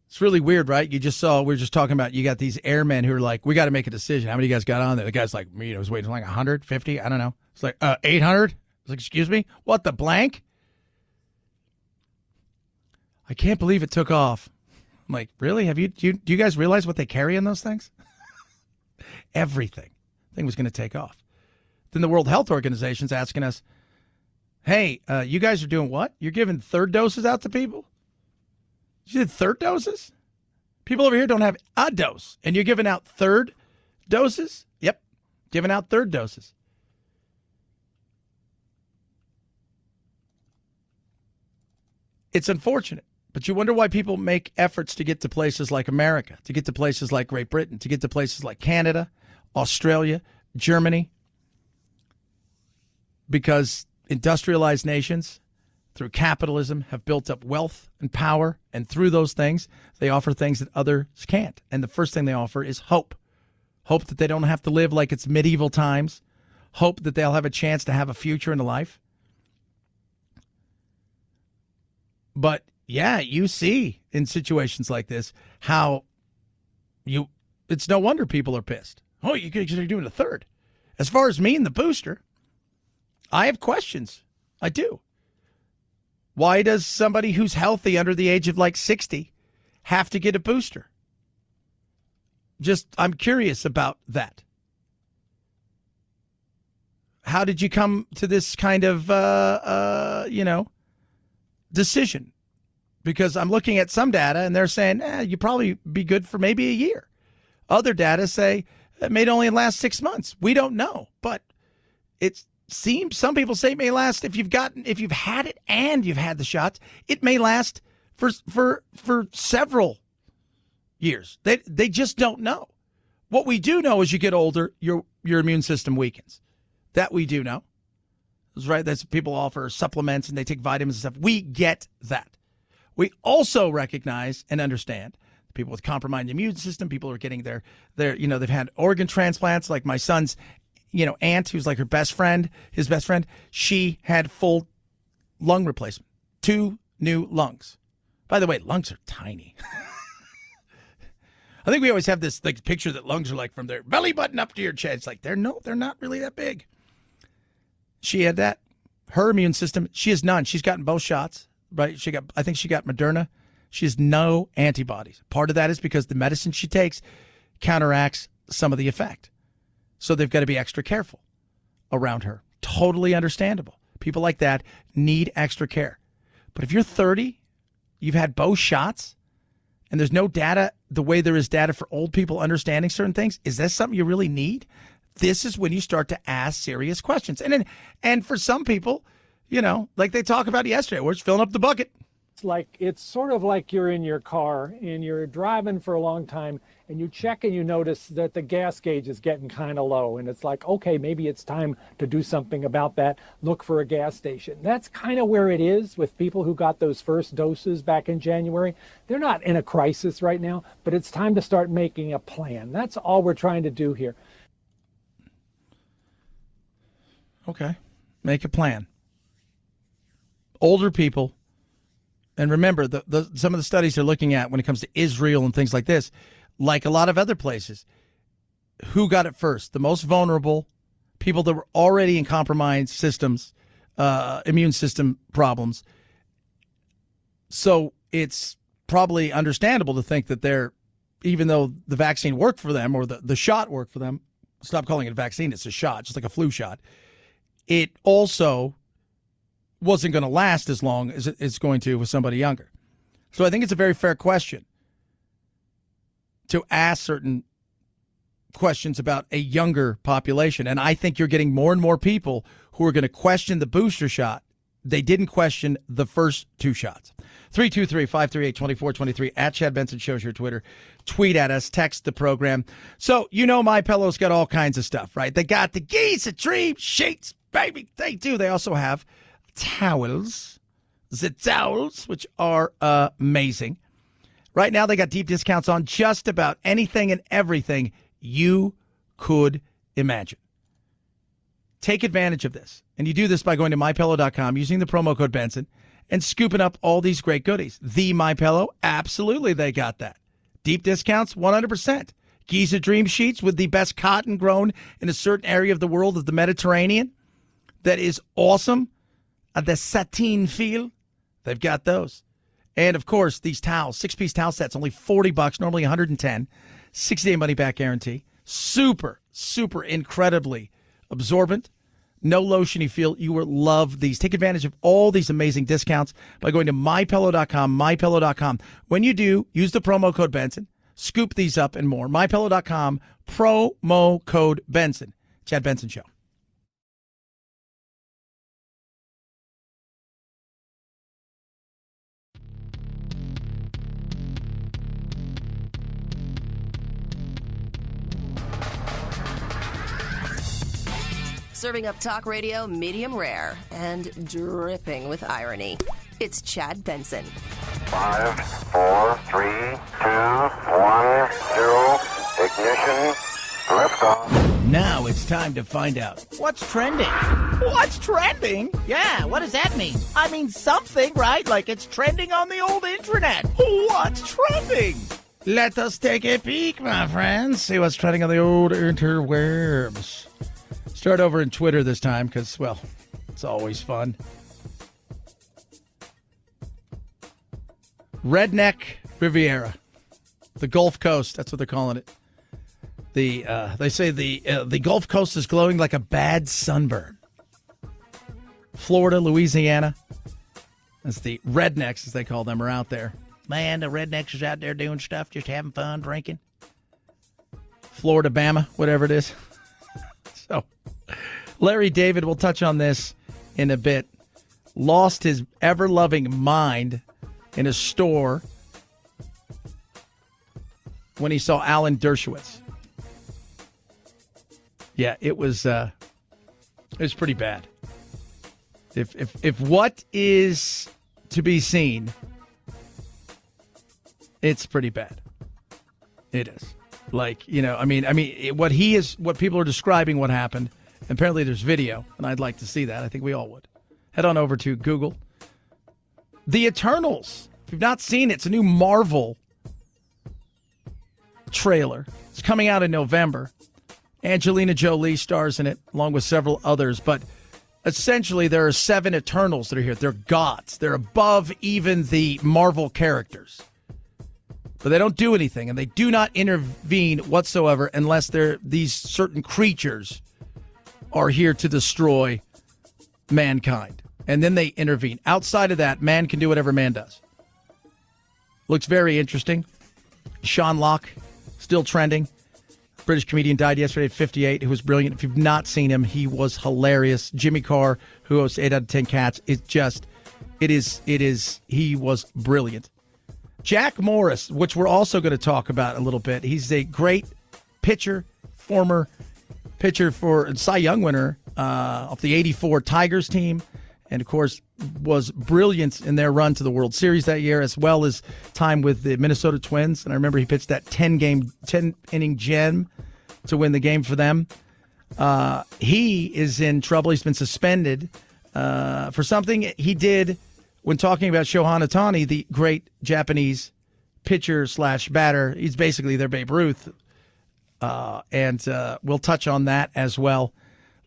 It's really weird, right? We were just talking about, you got these airmen who are like, we got to make a decision. How many of you guys got on there? The guy's like, me, I was waiting like 150. I don't know. It's like 800. I was like, excuse me? What, the blank? I can't believe it took off. I'm like, really? Do you guys realize what they carry in those things? Everything. Thing was going to take off. Then the World Health Organization's asking us, hey, you guys are doing what? You're giving third doses out to people? You did third doses? People over here don't have a dose, and you're giving out third doses? Yep, giving out third doses. It's unfortunate, but you wonder why people make efforts to get to places like America, to get to places like Great Britain, to get to places like Canada, Australia, Germany, because industrialized nations, through capitalism, have built up wealth and power, and through those things, they offer things that others can't. And the first thing they offer is hope. Hope that they don't have to live like it's medieval times. Hope that they'll have a chance to have a future in life. But, yeah, you see in situations like this how it's no wonder people are pissed. Oh, you're doing a third. As far as me and the booster, I have questions. I do. Why does somebody who's healthy under the age of like 60 have to get a booster? I'm curious about that. How did you come to this kind of, decision? Because I'm looking at some data and they're saying, you probably be good for maybe a year. Other data say it may only last 6 months. We don't know, but it seems some people say it may last if you've had it and you've had the shots. It may last for several years. They just don't know. What we do know is you get older, your immune system weakens. That we do know. That's right. That's people offer supplements and they take vitamins and stuff. We get that. We also recognize and understand people with compromised immune system, people who are getting their they've had organ transplants, like my son's, aunt, who's like her best friend, his best friend, she had full lung replacement, 2 new lungs. By the way, lungs are tiny. I think we always have this picture that lungs are like from their belly button up to your chest. It's like they're not really that big. She had that. Her immune system, she has none. She's gotten both shots, right? I think she got Moderna. She has no antibodies. Part of that is because the medicine she takes counteracts some of the effect. So they've got to be extra careful around her. Totally understandable. People like that need extra care. But if you're 30, you've had both shots, and there's no data the way there is data for old people understanding certain things, is this something you really need? This is when you start to ask serious questions. And for some people, like they talked about yesterday, we're just filling up the bucket. It's sort of like you're in your car and you're driving for a long time and you check and you notice that the gas gauge is getting kind of low. And it's like, okay, maybe it's time to do something about that. Look for a gas station. That's kind of where it is with people who got those first doses back in January. They're not in a crisis right now, but it's time to start making a plan. That's all we're trying to do here. Okay. Make a plan. Older people. And remember, some of the studies they're looking at when it comes to Israel and things like this, like a lot of other places, who got it first? The most vulnerable, people that were already in compromised systems, immune system problems. So it's probably understandable to think that even though the vaccine worked for them or the shot worked for them, stop calling it a vaccine, it's a shot, just like a flu shot, it also wasn't going to last as long as it's going to with somebody younger. So I think it's a very fair question to ask certain questions about a younger population. And I think you're getting more and more people who are going to question the booster shot. They didn't question the first 2 shots. 323-538-2423 at Chad Benson Show's your Twitter. Tweet at us, text the program. So, MyPillow's got all kinds of stuff, right? They got the geese, a dream, sheets, baby. They do. They also have towels, which are amazing. Right now, they got deep discounts on just about anything and everything you could imagine. Take advantage of this. And you do this by going to MyPillow.com, using the promo code Benson, and scooping up all these great goodies. The MyPillow, absolutely, they got that. Deep discounts, 100%. Giza Dream Sheets with the best cotton grown in a certain area of the world of the Mediterranean. That is awesome. The sateen feel, they've got those. And, of course, these towels, 6-piece towel sets, only $40, normally $110. 60-day money-back guarantee. Super, super incredibly absorbent. No lotiony feel. You will love these. Take advantage of all these amazing discounts by going to MyPillow.com, MyPillow.com. When you do, use the promo code Benson. Scoop these up and more. MyPillow.com, promo code Benson. Chad Benson Show. Serving up talk radio medium rare and dripping with irony. It's Chad Benson. 5, 4, 3, 2, 1, 0. Ignition. Liftoff. Now it's time to find out what's trending. What's trending? Yeah, what does that mean? I mean something, right? Like it's trending on the old internet. What's trending? Let us take a peek, my friends. See what's trending on the old interwebs. Start over in Twitter this time because, well, it's always fun. Redneck Riviera, the Gulf Coast. That's what they're calling it. They say the Gulf Coast is glowing like a bad sunburn. Florida, Louisiana, as the rednecks, as they call them, are out there. Man, the rednecks is out there doing stuff, just having fun, drinking. Florida, Bama, whatever it is. So, Larry David, we'll touch on this in a bit, lost his ever-loving mind in a store when he saw Alan Dershowitz. Yeah, it was pretty bad. If what is to be seen, it's pretty bad. It is. Like, what people are describing what happened. Apparently there's video, and I'd like to see that. I think we all would. Head on over to Google. The Eternals. If you've not seen it, it's a new Marvel trailer. It's coming out in November. Angelina Jolie stars in it, along with several others. But essentially, there are 7 Eternals that are here. They're gods. They're above even the Marvel characters. But they don't do anything, and they do not intervene whatsoever unless these certain creatures are here to destroy mankind. And then they intervene. Outside of that, man can do whatever man does. Looks very interesting. Sean Locke, still trending. British comedian, died yesterday at 58, who was brilliant. If you've not seen him, he was hilarious. Jimmy Carr, who hosts 8 out of 10 Cats, he was brilliant. Jack Morris, which we're also going to talk about a little bit. He's a great pitcher, former pitcher for Cy Young winner of the 84 Tigers team. And, of course, was brilliant in their run to the World Series that year, as well as time with the Minnesota Twins. And I remember he pitched that 10-inning gem to win the game for them. He is in trouble. He's been suspended for something he did when talking about Shohei Ohtani, the great Japanese pitcher/batter. He's basically their Babe Ruth. And we'll touch on that as well.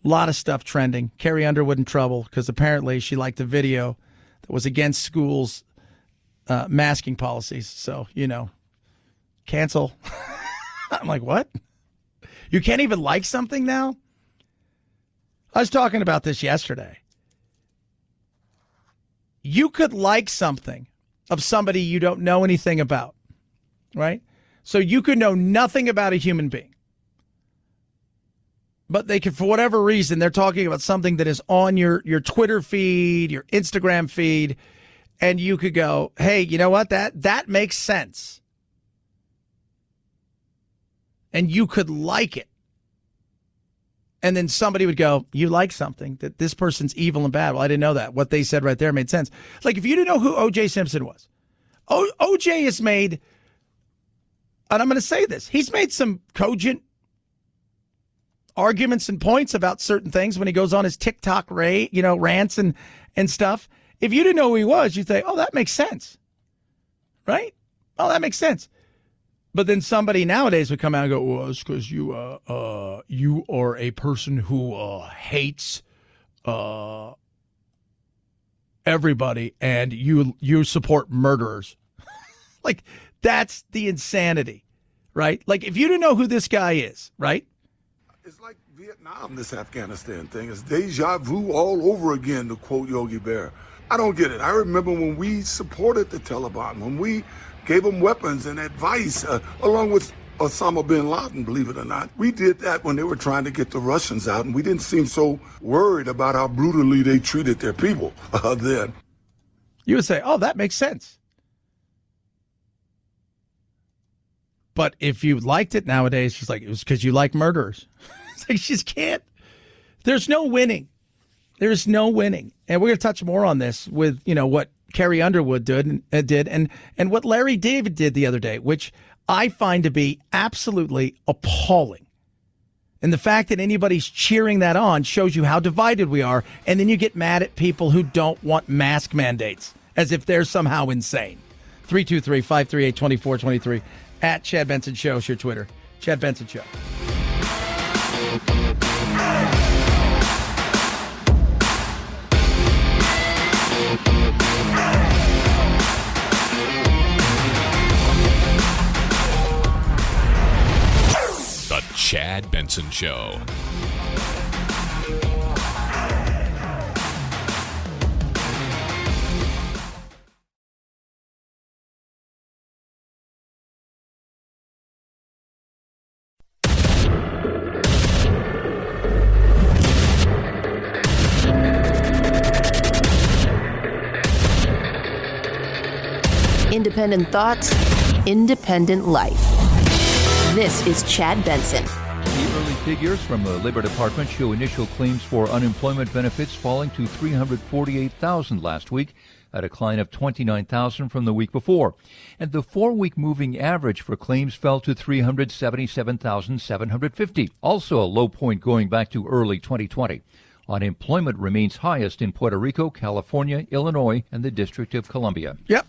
A lot of stuff trending. Carrie Underwood in trouble because apparently she liked a video that was against schools' masking policies. So, cancel. I'm like, what? You can't even like something now? I was talking about this yesterday. You could like something of somebody you don't know anything about, right? So you could know nothing about a human being. But they could, for whatever reason, they're talking about something that is on your Twitter feed, your Instagram feed, and you could go, hey, you know what? That makes sense. And you could like it. And then somebody would go, you like something, that this person's evil and bad. Well, I didn't know that. What they said right there made sense. Like, if you didn't know who O.J. Simpson was, O.J. has made, and I'm going to say this, he's made some cogent arguments and points about certain things when he goes on his TikTok rants and stuff. If you didn't know who he was, you'd say, oh, that makes sense. Right? Oh, that makes sense. But then somebody nowadays would come out and go, well, it's because you are a person who hates everybody and you support murderers. Like, that's the insanity, right? Like, if you didn't know who this guy is, right? It's like Vietnam, this Afghanistan thing. It's deja vu all over again, to quote Yogi Bear. I don't get it. I remember when we supported the Taliban, when we gave them weapons and advice, along with Osama bin Laden, believe it or not. We did that when they were trying to get the Russians out, and we didn't seem so worried about how brutally they treated their people then. You would say, oh, that makes sense. But if you liked it nowadays, she's like, it was because you like murderers. It's like, she just can't. There's no winning. There's no winning. And we're going to touch more on this with, what Carrie Underwood did and what Larry David did the other day, which I find to be absolutely appalling. And the fact that anybody's cheering that on shows you how divided we are. And then you get mad at people who don't want mask mandates as if they're somehow insane. 323-538-2423 at Chad Benson Show is your Twitter. Chad Benson Show. The Chad Benson Show. Independent thoughts, independent life. This is Chad Benson. The early figures from the Labor Department show initial claims for unemployment benefits falling to 348,000 last week, a decline of 29,000 from the week before. And the 4-week moving average for claims fell to 377,750, also a low point going back to early 2020. Unemployment remains highest in Puerto Rico, California, Illinois, and the District of Columbia. Yep.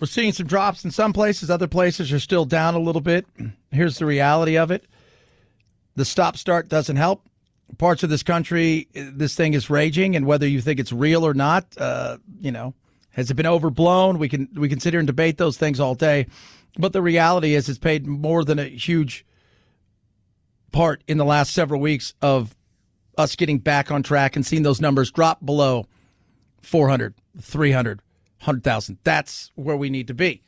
We're seeing some drops in some places. Other places are still down a little bit. Here's the reality of it. The stop-start doesn't help. Parts of this country, this thing is raging, and whether you think it's real or not, has it been overblown? We can sit here and debate those things all day. But the reality is it's paid more than a huge part in the last several weeks of us getting back on track and seeing those numbers drop below 400, 300, 100,000. That's where we need to be.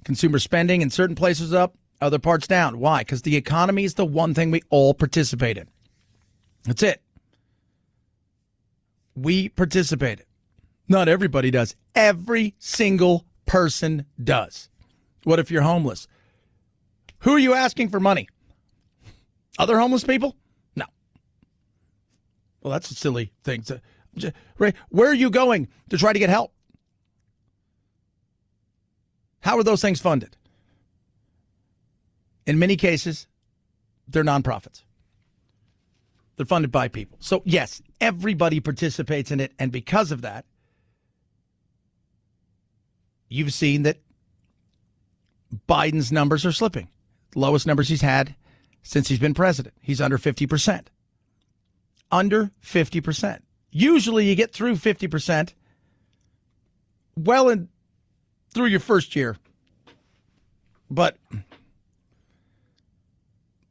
Consumer spending in certain places up, other parts down. Why? Because the economy is the one thing we all participate in. That's it. We participate. Not everybody does. Every single person does. What if you're homeless? Who are you asking for money? Other homeless people? No. Well, that's a silly thing to... Right? Where are you going to try to get help? How are those things funded? In many cases, they're nonprofits. They're funded by people. So, yes, everybody participates in it. And because of that, you've seen that Biden's numbers are slipping. Lowest numbers he's had since he's been president. He's under 50%. Under 50%. Usually you get through 50% well and through your first year. But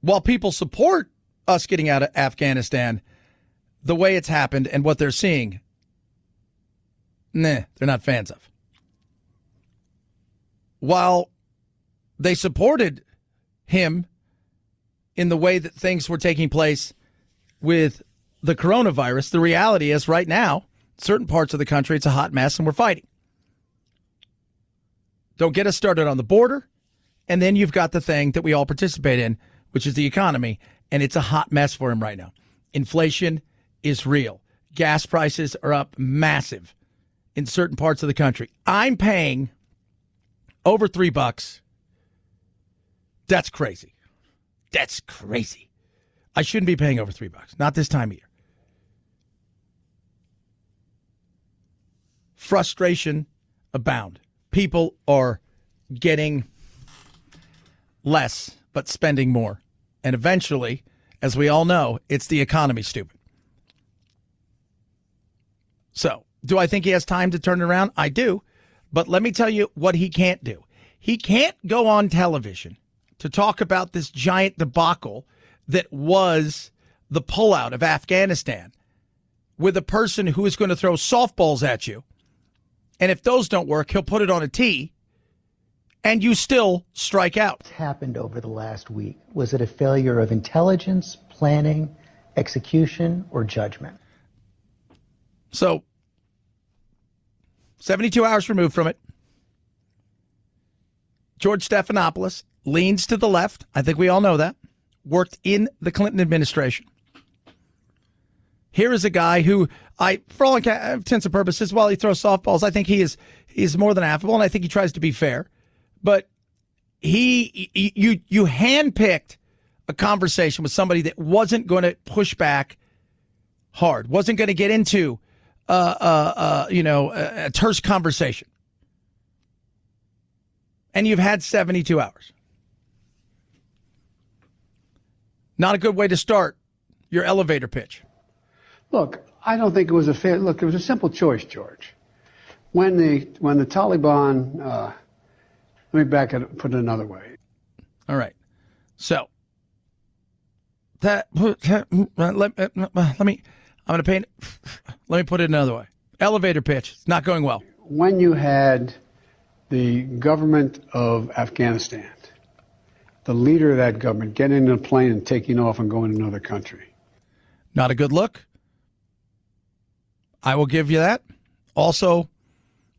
while people support us getting out of Afghanistan, the way it's happened and what they're seeing, they're not fans of. While they supported him in the way that things were taking place with the coronavirus, the reality is right now, certain parts of the country, it's a hot mess and we're fighting. Don't get us started on the border. And then you've got the thing that we all participate in, which is the economy. And it's a hot mess for him right now. Inflation is real. Gas prices are up massive in certain parts of the country. I'm paying over $3. That's crazy. That's crazy. I shouldn't be paying over $3. Not this time of year. Frustration abound. People are getting less, but spending more. And eventually, as we all know, it's the economy, stupid. So, do I think he has time to turn it around? I do. But let me tell you what he can't do. He can't go on television to talk about this giant debacle that was the pullout of Afghanistan with a person who is going to throw softballs at you. And if those don't work, he'll put it on a tee, and you still strike out. What's happened over the last week? Was it a failure of intelligence, planning, execution, or judgment? So, 72 hours removed from it, George Stephanopolous leans to the left. I think we all know that. Worked in the Clinton administration. Here is a guy who, for all intents and purposes, while he throws softballs, I think he's more than affable, and I think he tries to be fair. But you handpicked a conversation with somebody that wasn't going to push back hard, wasn't going to get into a terse conversation. And you've had 72 hours. Not a good way to start your elevator pitch. Look, I don't think it was a fair. Look, it was a simple choice, George. When the Taliban, let me put it another way. All right. So let me put it another way. Elevator pitch. It's not going well. When you had the government of Afghanistan, the leader of that government getting in a plane and taking off and going to another country. Not a good look. I will give you that. Also,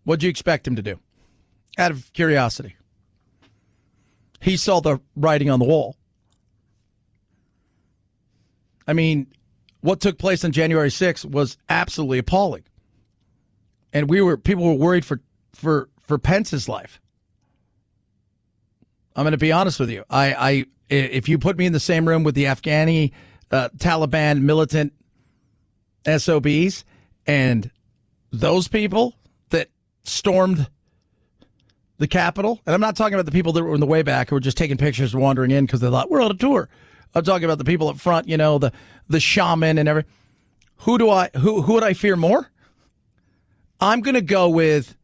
what'd you expect him to do? Out of curiosity. He saw the writing on the wall. I mean, what took place on January 6th was absolutely appalling. And people were worried for Pence's life. I'm going to be honest with you. If you put me in the same room with the Afghani Taliban militant SOBs and those people that stormed the Capitol, and I'm not talking about the people that were in the way back who were just taking pictures and wandering in because they thought, we're on a tour. I'm talking about the people up front, the shaman and everything. Who would I fear more? I'm going to go with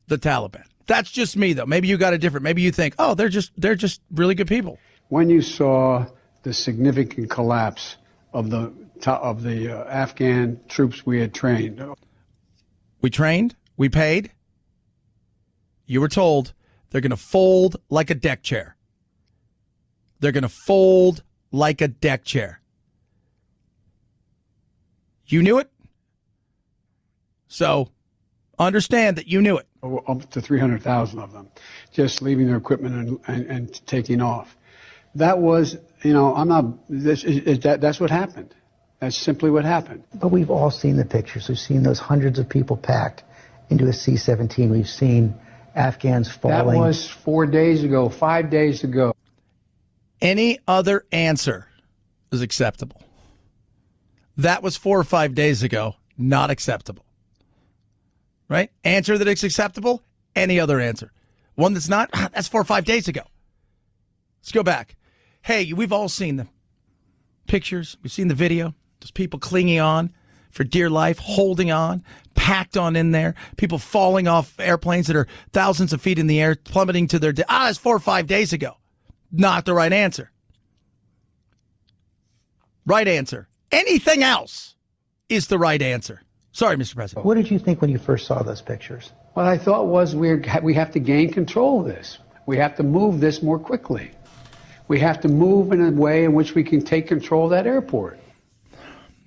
the Taliban. That's just me, though. Maybe you got a different. Maybe you think, they're just really good people. When you saw the significant collapse of the Afghan troops we had trained, we trained, we paid. You were told they're going to fold like a deck chair. They're going to fold like a deck chair. You knew it. So understand that you knew it. Up to 300,000 of them, just leaving their equipment and taking off. That was, that's what happened. That's simply what happened. But we've all seen the pictures. We've seen those hundreds of people packed into a C-17. We've seen Afghans falling. That was 4 days ago, 5 days ago. Any other answer is acceptable. That was 4 or 5 days ago, not acceptable. Right? Answer that is acceptable, any other answer. One that's not, that's 4 or 5 days ago. Let's go back. Hey, we've all seen the pictures. We've seen the video. There's people clinging on for dear life, holding on, packed on in there. People falling off airplanes that are thousands of feet in the air, plummeting to their death. That's 4 or 5 days ago. Not the right answer. Right answer. Anything else is the right answer. Sorry, Mr. President. What did you think when you first saw those pictures? What I thought was we have to gain control of this. We have to move this more quickly. We have to move in a way in which we can take control of that airport.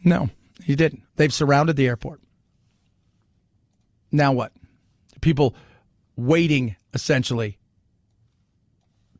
No, you didn't. They've surrounded the airport. Now what? People waiting, essentially,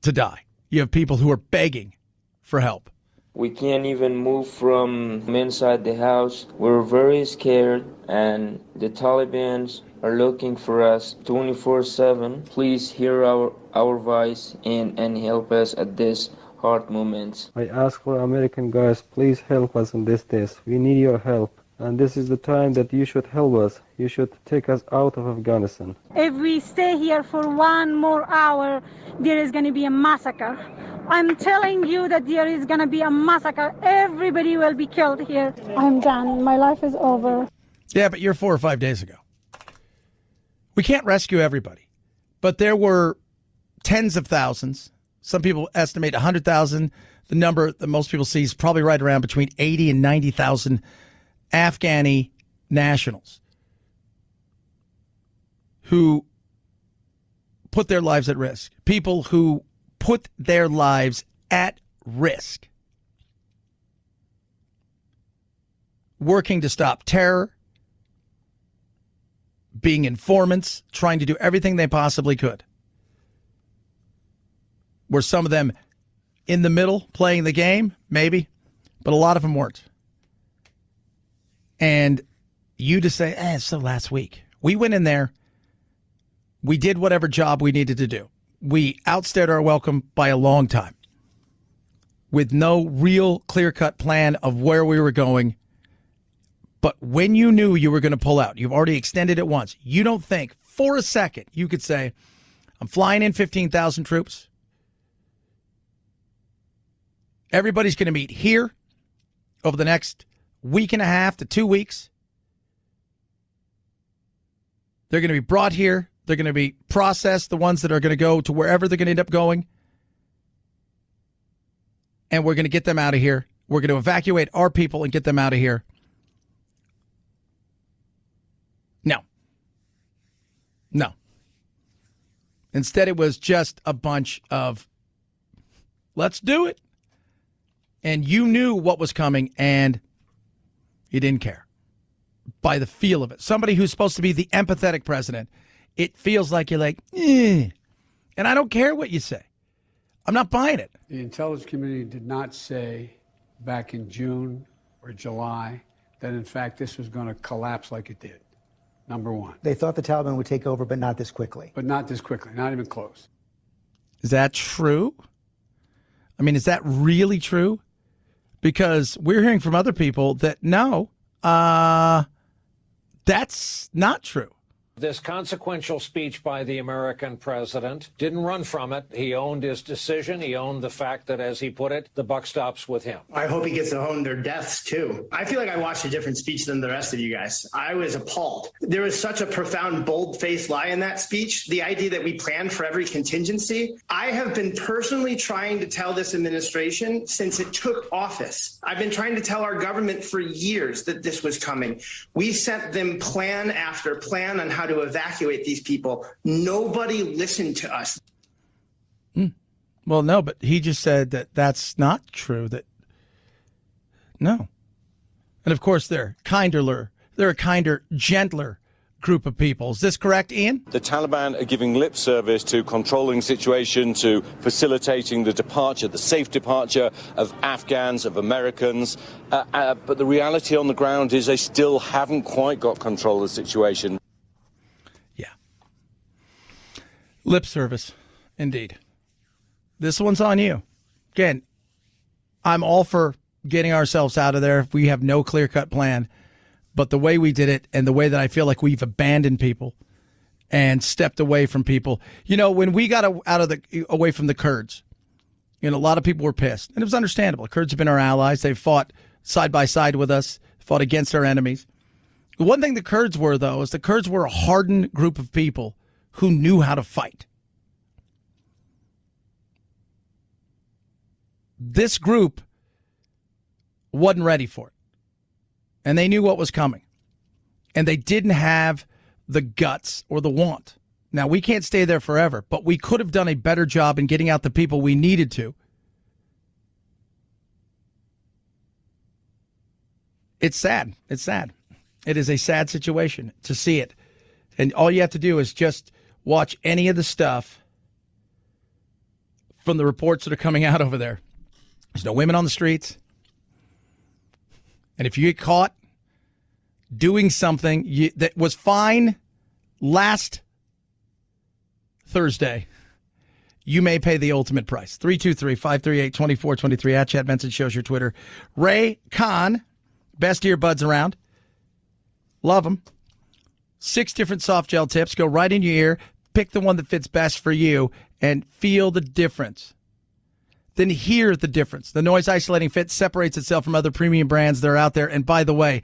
to die. You have people who are begging for help. We can't even move from inside the house. We're very scared, and the Taliban are looking for us 24/7. Please hear our voice and help us at this hard moment. I ask for American guys, please help us in this test. We need your help. And this is the time that you should help us. You should take us out of Afghanistan. If we stay here for 1 more hour, there is going to be a massacre. I'm telling you that there is going to be a massacre. Everybody will be killed here. I'm done. My life is over. Yeah, but you're 4 or 5 days ago. We can't rescue everybody. But there were tens of thousands. Some people estimate 100,000. The number that most people see is probably right around between 80 and 90,000 Afghani nationals who put their lives at risk. People who put their lives at risk working to stop terror, being informants, trying to do everything they possibly could. Were some of them in the middle playing the game? Maybe. But a lot of them weren't. And you just say, so last week. We went in there. We did whatever job we needed to do. We outstayed our welcome by a long time with no real clear-cut plan of where we were going. But when you knew you were going to pull out, you've already extended it once. You don't think for a second you could say, I'm flying in 15,000 troops. Everybody's going to meet here over the next week and a half to 2 weeks. They're going to be brought here. They're going to be processed, the ones that are going to go to wherever they're going to end up going. And we're going to get them out of here. We're going to evacuate our people and get them out of here. No. Instead, it was just a bunch of, let's do it. And you knew what was coming, and you didn't care. By the feel of it. Somebody who's supposed to be the empathetic president, it feels like you're like, eh. And I don't care what you say. I'm not buying it. The Intelligence Committee did not say back in June or July that, in fact, this was going to collapse like it did. Number one. They thought the Taliban would take over, but not this quickly. But not this quickly, not even close. Is that true? I mean, is that really true? Because we're hearing from other people that no, that's not true. This consequential speech by the American president didn't run from it. He owned his decision. He owned the fact that, as he put it, the buck stops with him. I hope he gets to own their deaths, too. I feel like I watched a different speech than the rest of you guys. I was appalled. There was such a profound, bold-faced lie in that speech. The idea that we planned for every contingency. I have been personally trying to tell this administration since it took office. I've been trying to tell our government for years that this was coming. We sent them plan after plan on how to evacuate these people. Nobody listened to us. Well, no, but he just said that that's not true. That no. And of course, they're a kinder, gentler group of people. Is this correct, Ian? The Taliban are giving lip service to controlling situation, to facilitating the departure, the safe departure of Afghans, of Americans. But the reality on the ground is they still haven't quite got control of the situation. Lip service, indeed. This one's on you. Again, I'm all for getting ourselves out of there if we have no clear-cut plan. But the way we did it and the way that I feel like we've abandoned people and stepped away from people. You know, when we got away from the Kurds, you know, a lot of people were pissed. And it was understandable. The Kurds have been our allies. They've fought side by side with us, fought against our enemies. The one thing the Kurds were, though, is the Kurds were a hardened group of people who knew how to fight. This group wasn't ready for it. And they knew what was coming. And they didn't have the guts or the want. Now, we can't stay there forever, but we could have done a better job in getting out the people we needed to. It's sad. It's sad. It is a sad situation to see it. And all you have to do is just watch any of the stuff from the reports that are coming out over there. There's no women on the streets. And if you get caught doing something that was fine last Thursday, you may pay the ultimate price. 323-538-2423 at Chad Benson shows your Twitter. Ray Khan, best earbuds around. Love them. 6 different soft gel tips. Go right in your ear. Pick the one that fits best for you and feel the difference. Then hear the difference. The noise isolating fit separates itself from other premium brands that are out there. And by the way,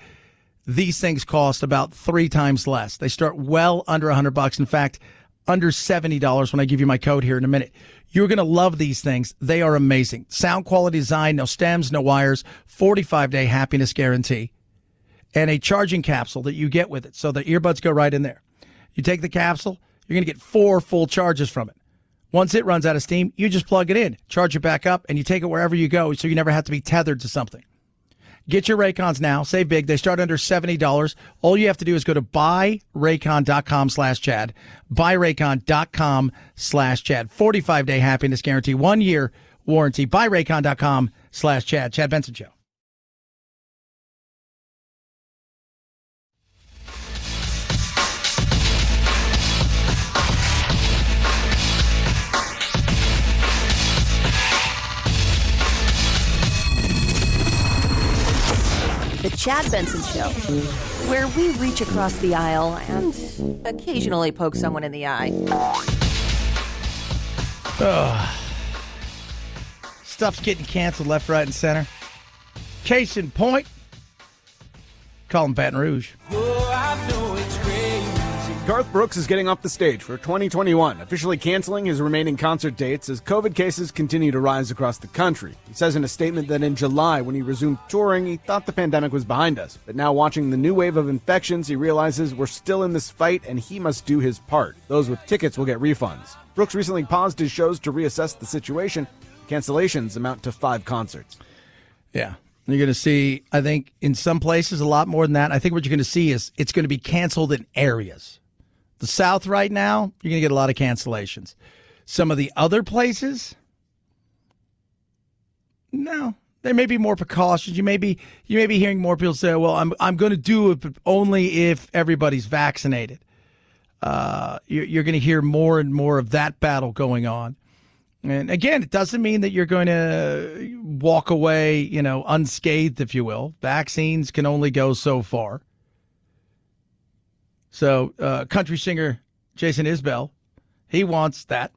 these things cost about 3 times less. They start well under $100. In fact, under $70 when I give you my code here in a minute. You're going to love these things. They are amazing. Sound quality design, no stems, no wires, 45-day happiness guarantee, and a charging capsule that you get with it. So the earbuds go right in there. You take the capsule, you're going to get 4 full charges from it. Once it runs out of steam, you just plug it in, charge it back up, and you take it wherever you go so you never have to be tethered to something. Get your Raycons now. Save big. They start under $70. All you have to do is go to buyraycon.com/Chad. Buyraycon.com/Chad. 45-day happiness guarantee. 1-year warranty. Buyraycon.com/Chad. Chad Benson Show. The Chad Benson Show, where we reach across the aisle and occasionally poke someone in the eye. Stuff's getting canceled left, right, and center. Case in point, call him Baton Rouge. Garth Brooks is getting off the stage for 2021, officially canceling his remaining concert dates as COVID cases continue to rise across the country. He says in a statement that in July, when he resumed touring, he thought the pandemic was behind us. But now watching the new wave of infections, he realizes we're still in this fight and he must do his part. Those with tickets will get refunds. Brooks recently paused his shows to reassess the situation. Cancellations amount to 5 concerts. Yeah. You're going to see, I think, in some places a lot more than that. I think what you're going to see is it's going to be canceled in areas. The South right now, you're going to get a lot of cancellations. Some of the other places, No. There may be more precautions. You may be hearing more people say, "Well, I'm going to do it, but only if everybody's vaccinated." You're going to hear more and more of that battle going on. And again, it doesn't mean that you're going to walk away, unscathed, if you will. Vaccines can only go so far. So, country singer Jason Isbell, he wants that.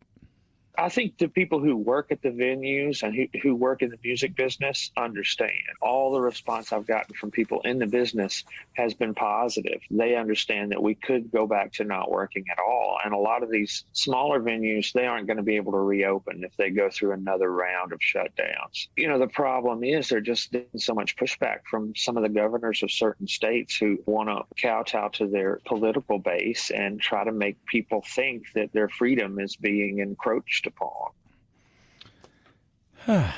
I think the people who work at the venues and who work in the music business understand. All the response I've gotten from people in the business has been positive. They understand that we could go back to not working at all. And a lot of these smaller venues, they aren't going to be able to reopen if they go through another round of shutdowns. The problem is there's just been so much pushback from some of the governors of certain states who want to kowtow to their political base and try to make people think that their freedom is being encroached upon. And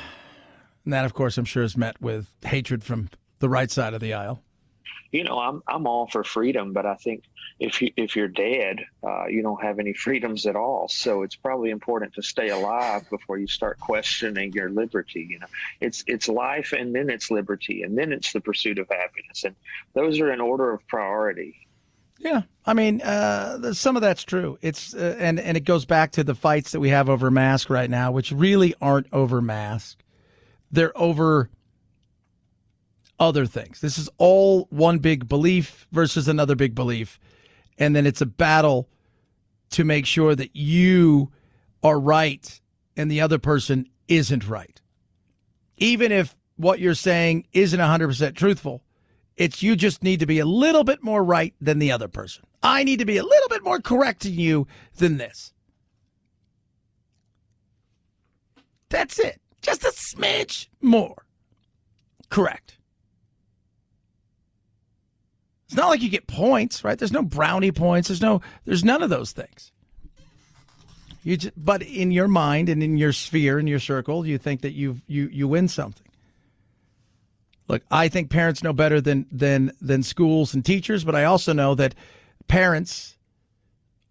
that, of course, I'm sure is met with hatred from the right side of the aisle. I'm all for freedom, but I think if you're dead, you don't have any freedoms at all. So it's probably important to stay alive before you start questioning your liberty. It's life, and then it's liberty, and then it's the pursuit of happiness, and those are in order of priority. Yeah, I mean, some of that's true. It's and it goes back to the fights that we have over masks right now, which really aren't over masks. They're over other things. This is all one big belief versus another big belief. And then it's a battle to make sure that you are right and the other person isn't right. Even if what you're saying isn't 100% truthful, you just need to be a little bit more right than the other person. I need to be a little bit more correct to you than this. That's it. Just a smidge more correct. It's not like you get points, right? There's no brownie points. There's none of those things. But in your mind and in your sphere, in your circle, you think that you win something. Look, I think parents know better than schools and teachers, but I also know that parents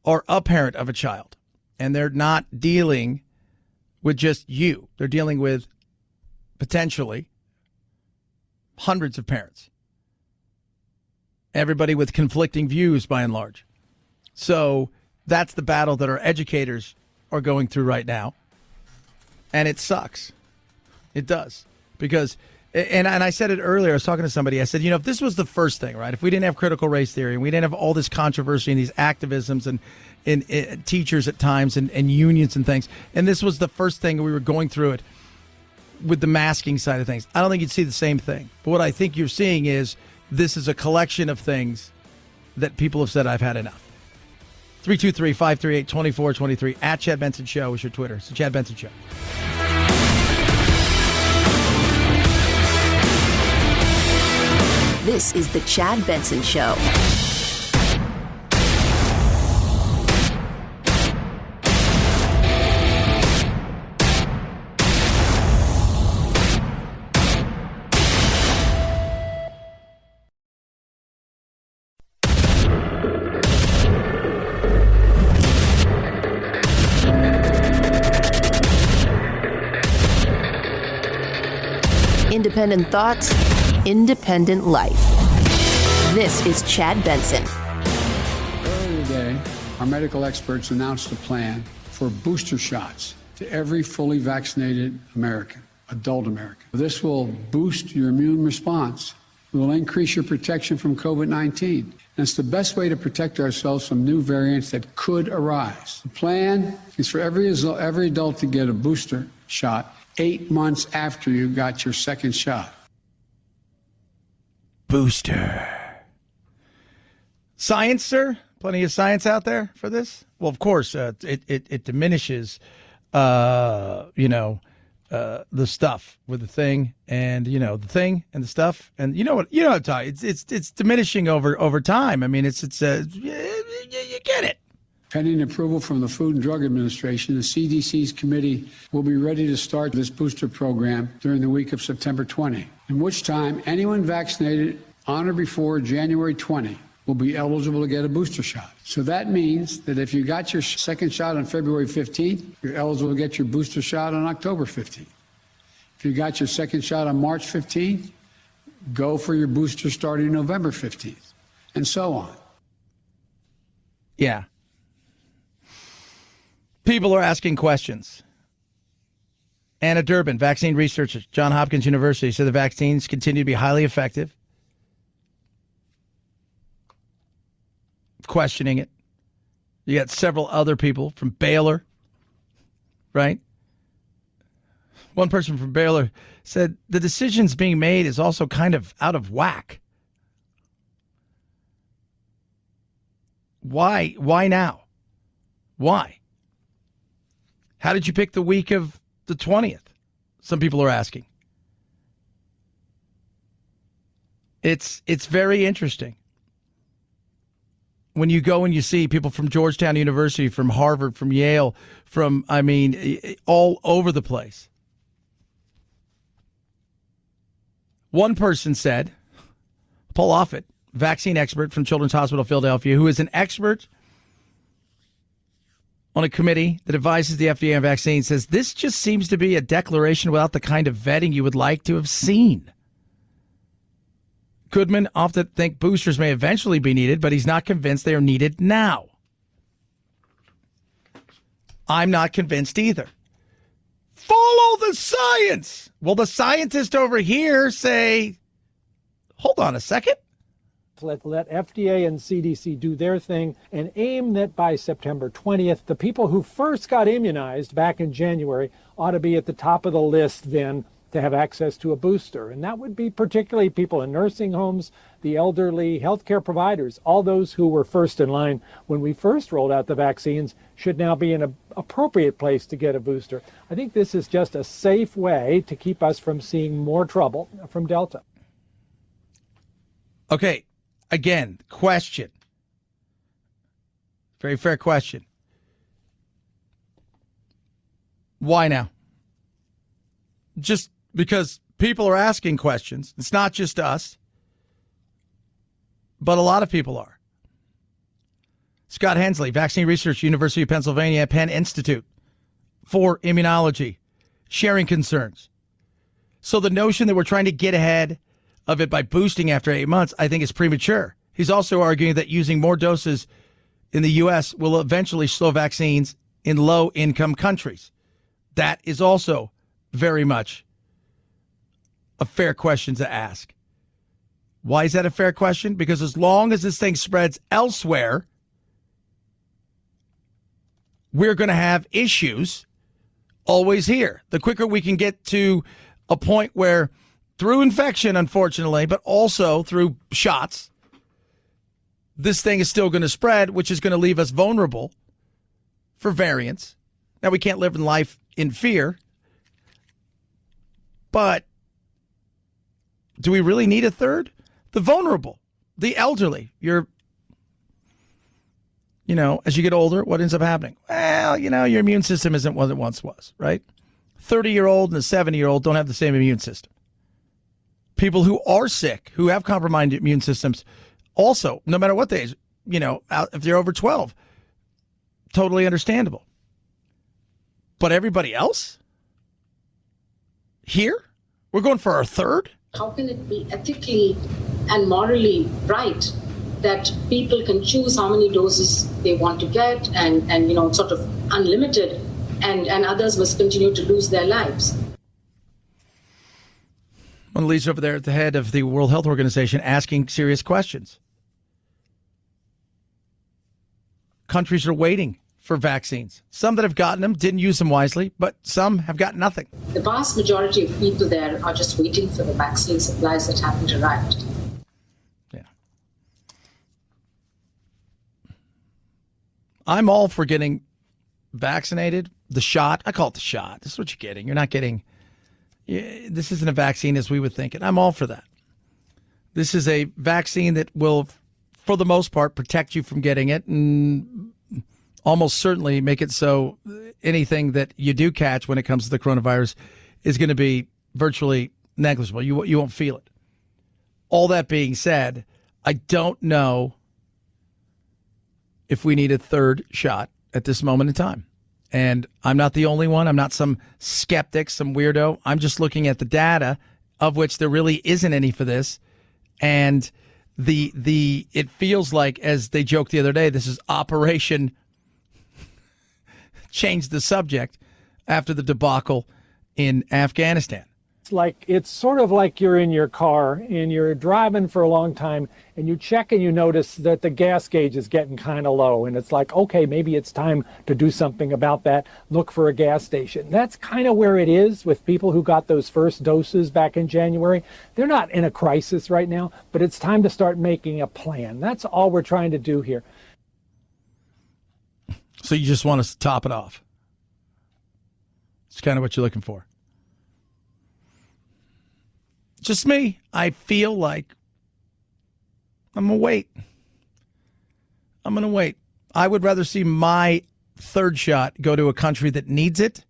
are a parent of a child, and they're not dealing with just you. They're dealing with potentially hundreds of parents. Everybody with conflicting views, by and large. So that's the battle that our educators are going through right now. And it sucks. It does. Because, and I said it earlier, I was talking to somebody, I said, if this was the first thing, right? If we didn't have critical race theory and we didn't have all this controversy and these activisms and teachers at times and unions and things, and this was the first thing we were going through it with the masking side of things, I don't think you'd see the same thing. But what I think you're seeing is this is a collection of things that people have said, I've had enough. 323-538-2423 at Chad Benson Show is your Twitter. It's the Chad Benson Show. This is the Chad Benson Show. Independent thoughts, independent life. This is Chad Benson. Earlier today, our medical experts announced a plan for booster shots to every fully vaccinated American, adult American. This will boost your immune response. It will increase your protection from COVID-19. And it's the best way to protect ourselves from new variants that could arise. The plan is for every adult to get a booster shot 8 months after you got your second shot. Booster. Science, sir? Plenty of science out there for this? Well, of course, it diminishes, the stuff with the thing and, the thing and the stuff. And you know what I'm talking. It's diminishing over time. I mean, you get it. Pending approval from the Food and Drug Administration, the CDC's committee will be ready to start this booster program during the week of September 20, in which time anyone vaccinated on or before January 20 will be eligible to get a booster shot. So that means that if you got your second shot on February 15th, you're eligible to get your booster shot on October 15th. If you got your second shot on March 15th, go for your booster starting November 15th, and so on. Yeah. People are asking questions. Anna Durbin, vaccine researcher, Johns Hopkins University, said the vaccines continue to be highly effective. Questioning it. You got several other people from Baylor, right? One person from Baylor said the decisions being made is also kind of out of whack. Why? Why now? Why? How did you pick the week of the 20th? Some people are asking. It's very interesting. When you go and you see people from Georgetown University, from Harvard, from Yale, from, all over the place. One person said, Paul Offit, vaccine expert from Children's Hospital of Philadelphia, who is an expert on a committee that advises the FDA on vaccines, says this just seems to be a declaration without the kind of vetting you would like to have seen. Goodman often think boosters may eventually be needed, but he's not convinced they are needed now. I'm not convinced either. Follow the science. Well, the scientists over here say, hold on a second. Let FDA and CDC do their thing and aim that by September 20th, the people who first got immunized back in January ought to be at the top of the list then to have access to a booster. And that would be particularly people in nursing homes, the elderly, healthcare providers, all those who were first in line when we first rolled out the vaccines should now be in an appropriate place to get a booster. I think this is just a safe way to keep us from seeing more trouble from Delta. Okay. Again, question. Very fair question. Why now? Just because people are asking questions. It's not just us, but a lot of people are. Scott Hensley, vaccine research, University of Pennsylvania, Penn Institute for Immunology, sharing concerns. So the notion that we're trying to get ahead of it by boosting after 8 months, I think is premature. He's also arguing that using more doses in the U.S. will eventually slow vaccines in low-income countries. That is also very much a fair question to ask. Why is that a fair question? Because as long as this thing spreads elsewhere, we're going to have issues always here. The quicker we can get to a point where through infection, unfortunately, but also through shots, this thing is still going to spread, which is going to leave us vulnerable for variants. Now, we can't live in life in fear, but do we really need a third? The vulnerable, the elderly, as you get older, what ends up happening? Well, your immune system isn't what it once was, right? 30-year-old and a 70-year-old don't have the same immune system. People who are sick, who have compromised immune systems, also, no matter what age, if they're over 12, totally understandable. But everybody else? Here? We're going for our third? How can it be ethically and morally right that people can choose how many doses they want to get and sort of unlimited, and others must continue to lose their lives? One of the leaders over there at the head of the World Health Organization asking serious questions. Countries are waiting for vaccines. Some that have gotten them didn't use them wisely, but some have got nothing. The vast majority of people there are just waiting for the vaccine supplies that haven't arrived. Yeah. I'm all for getting vaccinated. The shot, I call it the shot. This is what you're getting. You're not getting... This isn't a vaccine as we would think it. I'm all for that. This is a vaccine that will, for the most part, protect you from getting it and almost certainly make it so anything that you do catch when it comes to the coronavirus is going to be virtually negligible. You won't feel it. All that being said, I don't know if we need a third shot at this moment in time. And I'm not the only one. I'm not some skeptic, some weirdo. I'm just looking at the data, of which there really isn't any for this. And it feels like, as they joked the other day, this is Operation Change the Subject after the debacle in Afghanistan. It's sort of like you're in your car and you're driving for a long time and you check and you notice that the gas gauge is getting kind of low. And it's like, okay, maybe it's time to do something about that. Look for a gas station. That's kind of where it is with people who got those first doses back in January. They're not in a crisis right now, but it's time to start making a plan. That's all we're trying to do here. So you just want us to top it off. It's kind of what you're looking for. Just me. I feel like I'm going to wait. I'm going to wait. I would rather see my third shot go to a country that needs it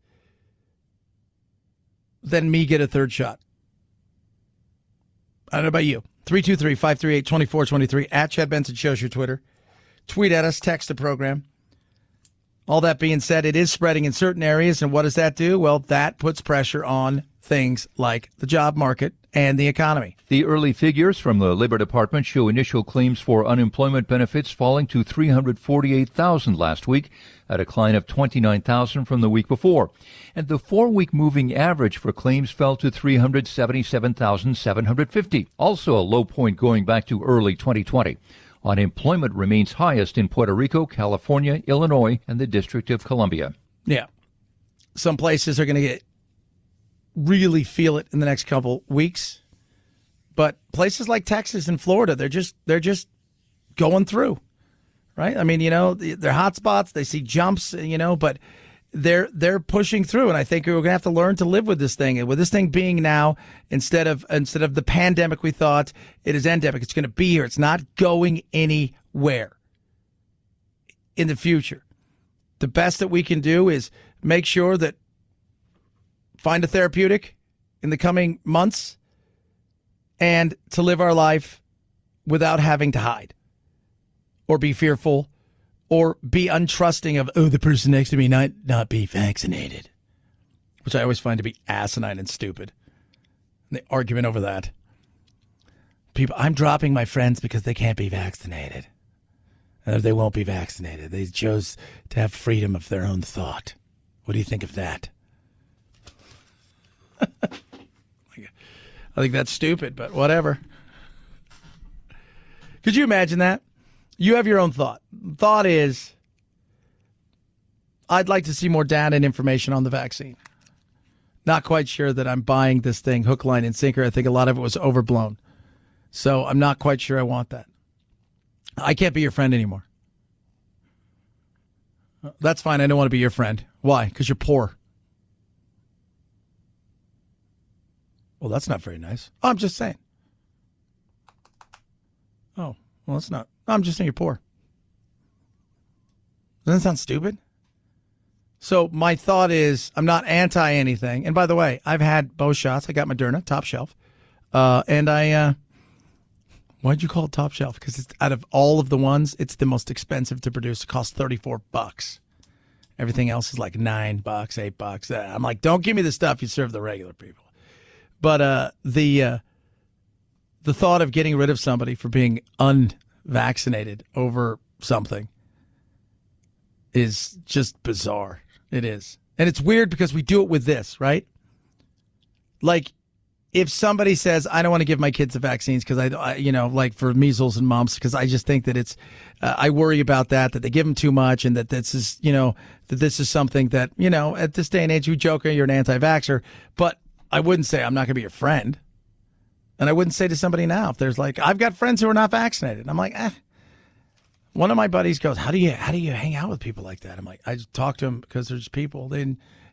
than me get a third shot. I don't know about you. 323-538-2423 at Chad Benson Show's your Twitter. Tweet at us, text the program. All that being said, it is spreading in certain areas. And what does that do? Well, that puts pressure on things like the job market and the economy. The early figures from the Labor Department show initial claims for unemployment benefits falling to 348,000 last week, a decline of 29,000 from the week before. And the 4-week moving average for claims fell to 377,750, also a low point going back to early 2020. Unemployment remains highest in Puerto Rico, California, Illinois, and the District of Columbia. Yeah. Some places are going to really feel it in the next couple weeks. But places like Texas and Florida, they're just going through, right? I mean, they're hot spots. They see jumps, but they're pushing through. And I think we're going to have to learn to live with this thing. And with this thing being now, instead of the pandemic we thought, it is endemic. It's going to be here. It's not going anywhere in the future. The best that we can do is make sure that find a therapeutic in the coming months and to live our life without having to hide or be fearful or be untrusting of, the person next to me not be vaccinated, which I always find to be asinine and stupid. And the argument over that. People, I'm dropping my friends because they can't be vaccinated. Or they won't be vaccinated. They chose to have freedom of their own thought. What do you think of that? I think that's stupid, but whatever. Could you imagine that? You have your own thought. Thought is, I'd like to see more data and information on the vaccine. Not quite sure that I'm buying this thing hook, line, and sinker. I think a lot of it was overblown. So I'm not quite sure I want that. I can't be your friend anymore. That's fine. I don't want to be your friend. Why? Because you're poor. Well, that's not very nice. Oh, I'm just saying. Oh, well, it's not. I'm just saying you're poor. Doesn't that sound stupid? So my thought is I'm not anti anything. And by the way, I've had both shots. I got Moderna, top shelf. And why'd you call it top shelf? Because it's out of all of the ones, it's the most expensive to produce. It costs $34. Everything else is like $9, $8. I'm like, don't give me the stuff you serve the regular people. But the thought of getting rid of somebody for being unvaccinated over something is just bizarre. It is. And it's weird because we do it with this, right? Like, if somebody says, I don't want to give my kids the vaccines because I like for measles and mumps, because I just think that it's, I worry about that they give them too much, and that this is, that this is something that, at this day and age, you joker, you're an anti-vaxxer. But I wouldn't say I'm not going to be your friend. And I wouldn't say to somebody now, if there's like, I've got friends who are not vaccinated. And I'm like, One of my buddies goes, how do you hang out with people like that? I'm like, I just talk to them because there's people.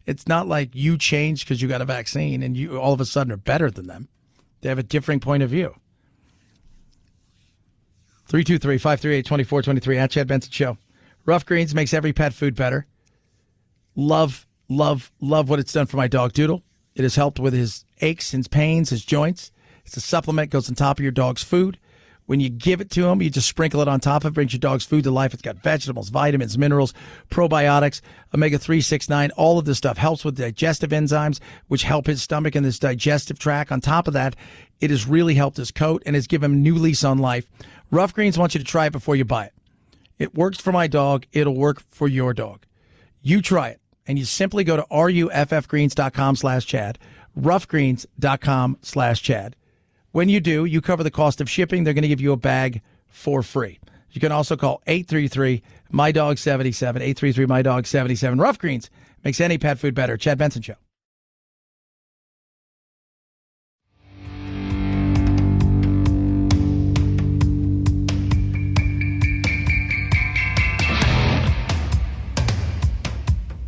It's not like you changed because you got a vaccine and you all of a sudden are better than them. They have a differing point of view. 323-538-2423 at Chad Benson Show. Rough Greens makes every pet food better. Love what it's done for my dog Doodle. It has helped with his aches, his pains, his joints. It's a supplement, goes on top of your dog's food. When you give it to them, you just sprinkle it on top of it, brings your dog's food to life. It's got vegetables, vitamins, minerals, probiotics, omega-3, 6, 9, all of this stuff helps with digestive enzymes, which help his stomach and his digestive tract. On top of that, it has really helped his coat and has given him a new lease on life. Rough Greens wants you to try it before you buy it. It works for my dog. It'll work for your dog. You try it, and you simply go to ruffgreens.com/Chad, roughgreens.com/Chad. When you do, you cover the cost of shipping. They're going to give you a bag for free. You can also call 833-MY-DOG-77, 833-MY-DOG-77. Rough Greens makes any pet food better. Chad Benson Show.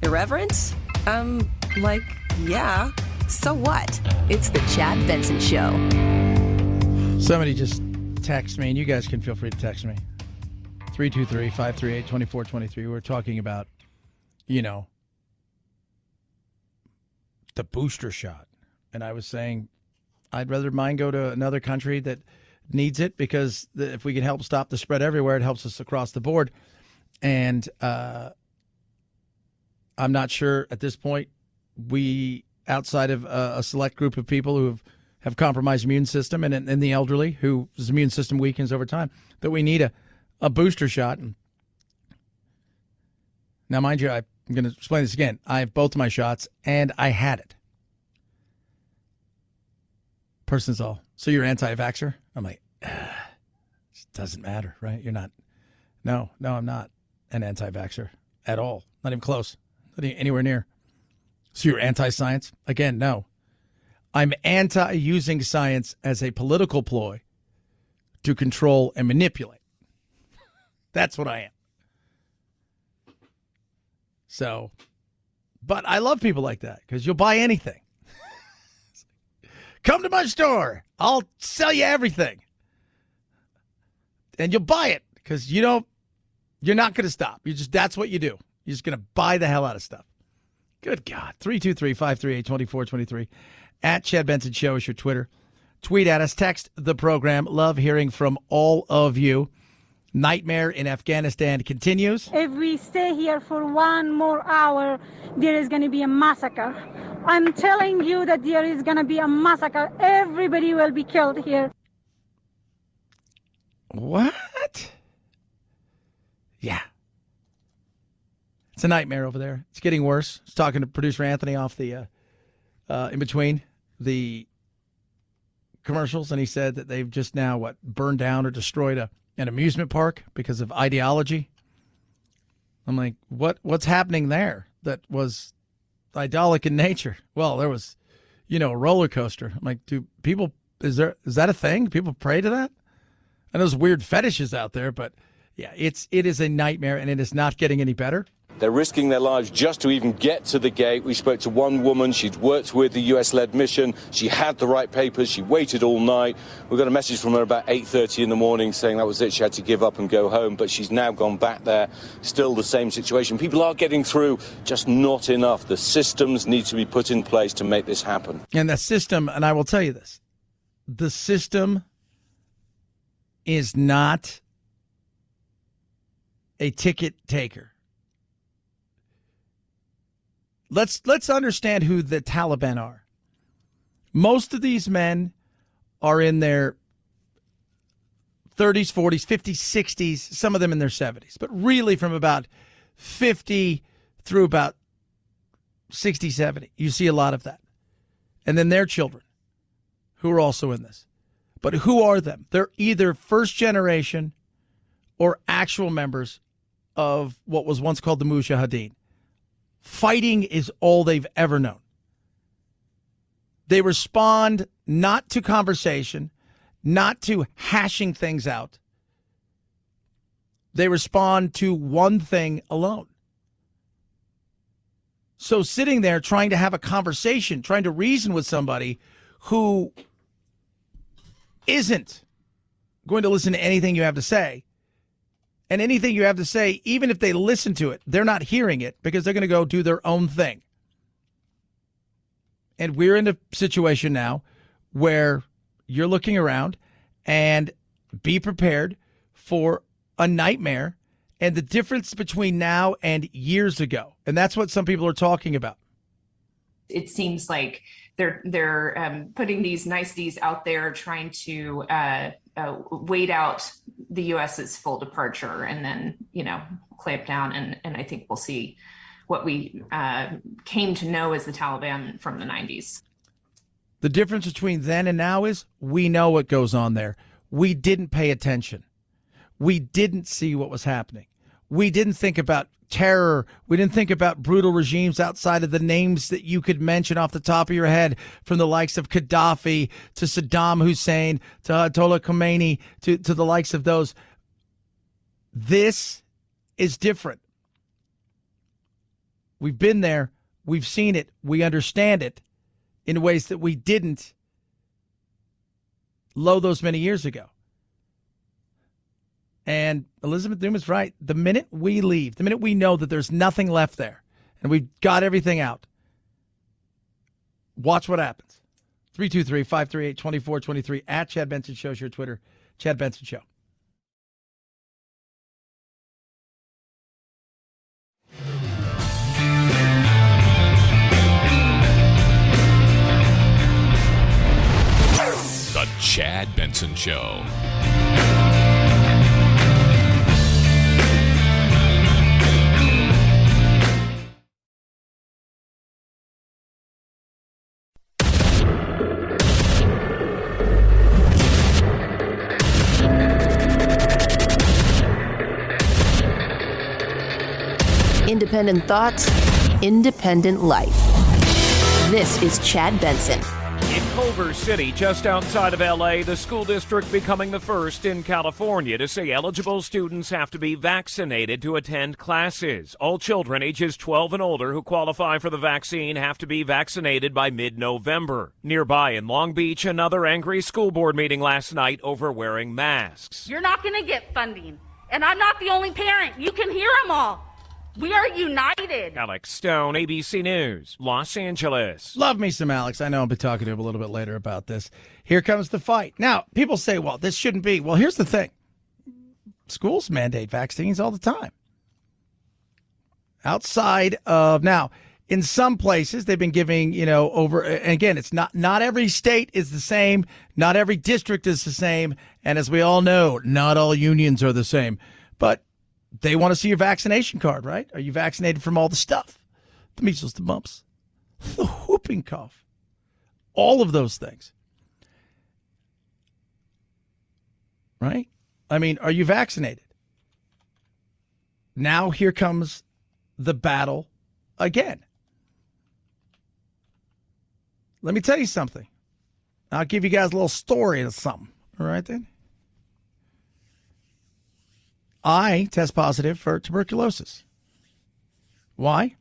Irreverent? Yeah. So what? It's the Chad Benson Show. Somebody just text me, and you guys can feel free to text me. 323-538-2423. We're talking about, the booster shot. And I was saying I'd rather mine go to another country that needs it, because if we can help stop the spread everywhere, it helps us across the board. And I'm not sure at this point, we, outside of a select group of people who have compromised immune system and the elderly whose immune system weakens over time, that we need a booster shot. Now, mind you, I'm going to explain this again. I have both my shots, and I had it. Person's all, so you're anti-vaxxer? I'm like, it doesn't matter, right? You're not. No, I'm not an anti-vaxxer at all. Not even close. Not anywhere near. So you're anti-science? Again, no. I'm anti-using science as a political ploy to control and manipulate. That's what I am. So, but I love people like that, because you'll buy anything. Come to my store. I'll sell you everything. And you'll buy it, because you're not going to stop. That's what you do. You're just going to buy the hell out of stuff. Good God. 323-538-2423. At Chad Benson Show is your Twitter. Tweet at us. Text the program. Love hearing from all of you. Nightmare in Afghanistan continues. If we stay here for one more hour, there is going to be a massacre. I'm telling you that there is going to be a massacre. Everybody will be killed here. What? Yeah. It's a nightmare over there. It's getting worse. I was talking to producer Anthony off the in between the commercials, and he said that they've just now burned down or destroyed an amusement park because of ideology. I'm like, what's happening there that was idolic in nature? Well, there was, a roller coaster. I'm like, is that a thing? People pray to that? And those weird fetishes out there, but yeah, it is a nightmare, and it is not getting any better. They're risking their lives just to even get to the gate. We spoke to one woman. She'd worked with the US-led mission. She had the right papers. She waited all night. We got a message from her about 8:30 in the morning saying that was it. She had to give up and go home, but she's now gone back there. Still the same situation. People are getting through, just not enough. The systems need to be put in place to make this happen. And the system, and I will tell you this, the system is not a ticket taker. Let's understand who the Taliban are. Most of these men are in their 30s, 40s, 50s, 60s, some of them in their 70s, but really from about 50 through about 60, 70. You see a lot of that. And then their children who are also in this. But who are them? They're either first generation or actual members of what was once called the Mujahideen. Fighting is all they've ever known. They respond not to conversation, not to hashing things out. They respond to one thing alone. So sitting there trying to have a conversation, trying to reason with somebody who isn't going to listen to anything you have to say, and anything you have to say, even if they listen to it, they're not hearing it because they're going to go do their own thing. And we're in a situation now where you're looking around and be prepared for a nightmare and the difference between now and years ago. And that's what some people are talking about. It seems like they're putting these niceties out there, trying to wait out the U.S.'s full departure and then, clamp down. And I think we'll see what we came to know as the Taliban from the 90s. The difference between then and now is we know what goes on there. We didn't pay attention. We didn't see what was happening. We didn't think about terror. We didn't think about brutal regimes outside of the names that you could mention off the top of your head, from the likes of Gaddafi to Saddam Hussein to Ayatollah Khomeini to the likes of those. This is different. We've been there. We've seen it. We understand it in ways that we didn't those many years ago. And Elizabeth Newman's right. The minute we leave, the minute we know that there's nothing left there and we've got everything out, watch what happens. 323-538-2423 at Chad Benson Show is your Twitter. Chad Benson Show. The Chad Benson Show. Independent thoughts, independent life. This is Chad Benson. In Culver City, just outside of L.A., the school district becoming the first in California to say eligible students have to be vaccinated to attend classes. All children ages 12 and older who qualify for the vaccine have to be vaccinated by mid-November. Nearby in Long Beach, another angry school board meeting last night over wearing masks. You're not going to get funding, and I'm not the only parent. You can hear them all. We are united. Alex Stone, ABC News, Los Angeles. Love me some Alex. I know I'll be talking to him a little bit later about this. Here comes the fight. Now, people say, well, this shouldn't be. Well, here's the thing. Schools mandate vaccines all the time. Outside of, now, in some places, they've been giving, over, and again, it's not every state is the same. Not every district is the same. And as we all know, not all unions are the same. But they want to see your vaccination card, right? Are you vaccinated from all the stuff? The measles, the mumps, the whooping cough, all of those things. Right? I mean, are you vaccinated? Now here comes the battle again. Let me tell you something. I'll give you guys a little story of something. All right, then? I test positive for tuberculosis. Why?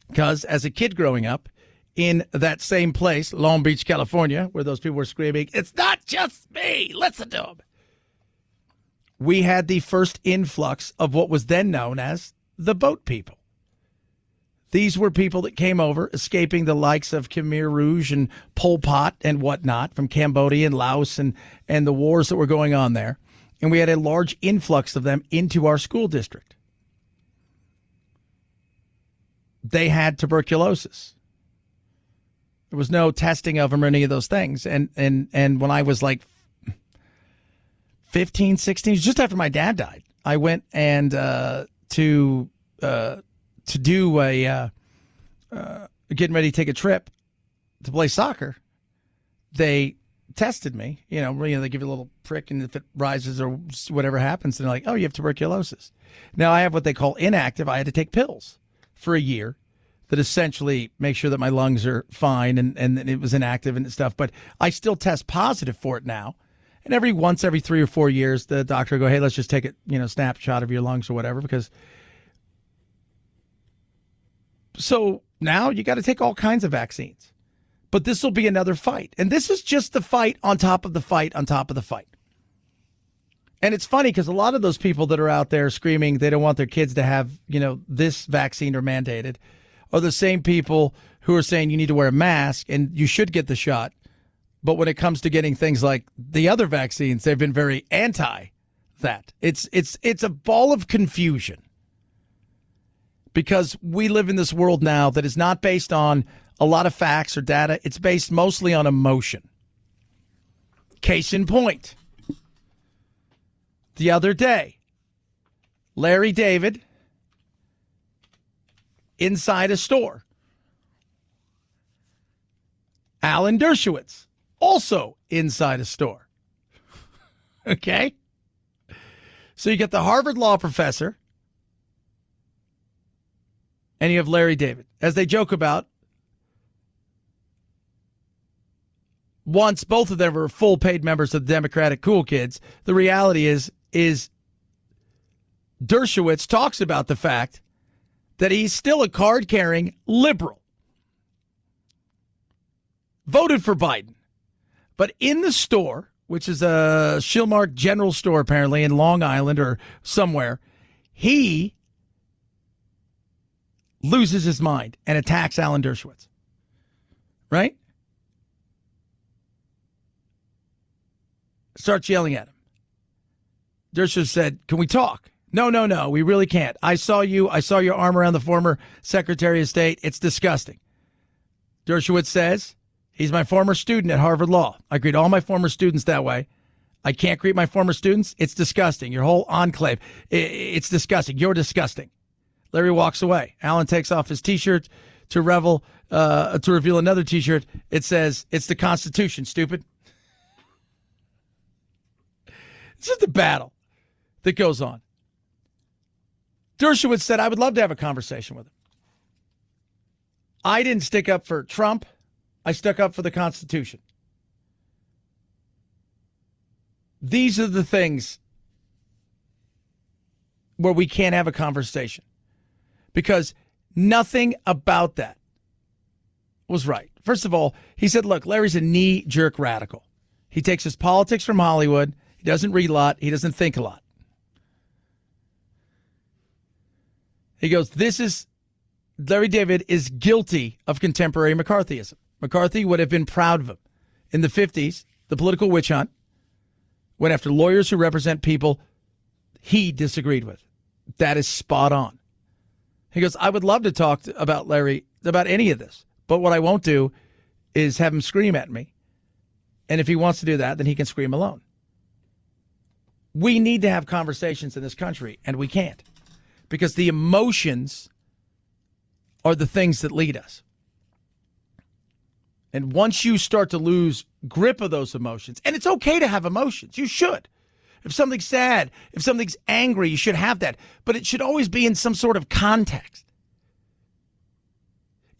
Because as a kid growing up in that same place, Long Beach, California, where those people were screaming, "It's not just me, listen to them," we had the first influx of what was then known as the boat people. These were people that came over, escaping the likes of Khmer Rouge and Pol Pot and whatnot from Cambodia and Laos and the wars that were going on there. And we had a large influx of them into our school district. They had tuberculosis. There was no testing of them or any of those things. And when I was like 15, 16, just after my dad died, I went and to do getting ready to take a trip to play soccer. They tested me, they give you a little prick, and if it rises or whatever happens, they're like, "Oh, you have tuberculosis." Now I have what they call inactive. I had to take pills for a year that essentially make sure that my lungs are fine, and it was inactive and stuff. But I still test positive for it now. And every 3 or 4 years, the doctor will go, "Hey, let's just take a snapshot of your lungs or whatever," because so now you got to take all kinds of vaccines. But this will be another fight. And this is just the fight on top of the fight on top of the fight. And it's funny because a lot of those people that are out there screaming they don't want their kids to have, this vaccine or mandated are the same people who are saying you need to wear a mask and you should get the shot But when it comes to getting things like the other vaccines, they've been very anti that. It's a ball of confusion because we live in this world now that is not based on a lot of facts or data. It's based mostly on emotion. Case in point, the other day, Larry David inside a store. Alan Dershowitz also inside a store. Okay? So you get the Harvard law professor and you have Larry David. As they joke about, once both of them were full paid members of the Democratic Cool Kids, the reality is Dershowitz talks about the fact that he's still a card-carrying liberal. Voted for Biden. But in the store, which is a Shillmark General Store apparently in Long Island or somewhere, he loses his mind and attacks Alan Dershowitz. Right? Starts yelling at him. Dershowitz said, "Can we talk?" No, we really can't. I saw your arm around the former Secretary of State. It's disgusting. Dershowitz says, he's my former student at Harvard Law. I greet all my former students that way. I can't greet my former students. It's disgusting. Your whole enclave. It's disgusting. You're disgusting. Larry walks away. Alan takes off his T-shirt to reveal another T-shirt. It says, "It's the Constitution, stupid." It's just a battle that goes on. Dershowitz said, "I would love to have a conversation with him. I didn't stick up for Trump. I stuck up for the Constitution." These are the things where we can't have a conversation because nothing about that was right. First of all, he said, look, Larry's a knee-jerk radical. He takes his politics from Hollywood. He doesn't read a lot. He doesn't think a lot. He goes, Larry David is guilty of contemporary McCarthyism. McCarthy would have been proud of him. In the 50s, the political witch hunt went after lawyers who represent people he disagreed with. That is spot on. He goes, I would love to talk about Larry, about any of this, but what I won't do is have him scream at me. And if he wants to do that, then he can scream alone. We need to have conversations in this country, and we can't. Because the emotions are the things that lead us. And once you start to lose grip of those emotions, and it's okay to have emotions, you should. If something's sad, if something's angry, you should have that. But it should always be in some sort of context.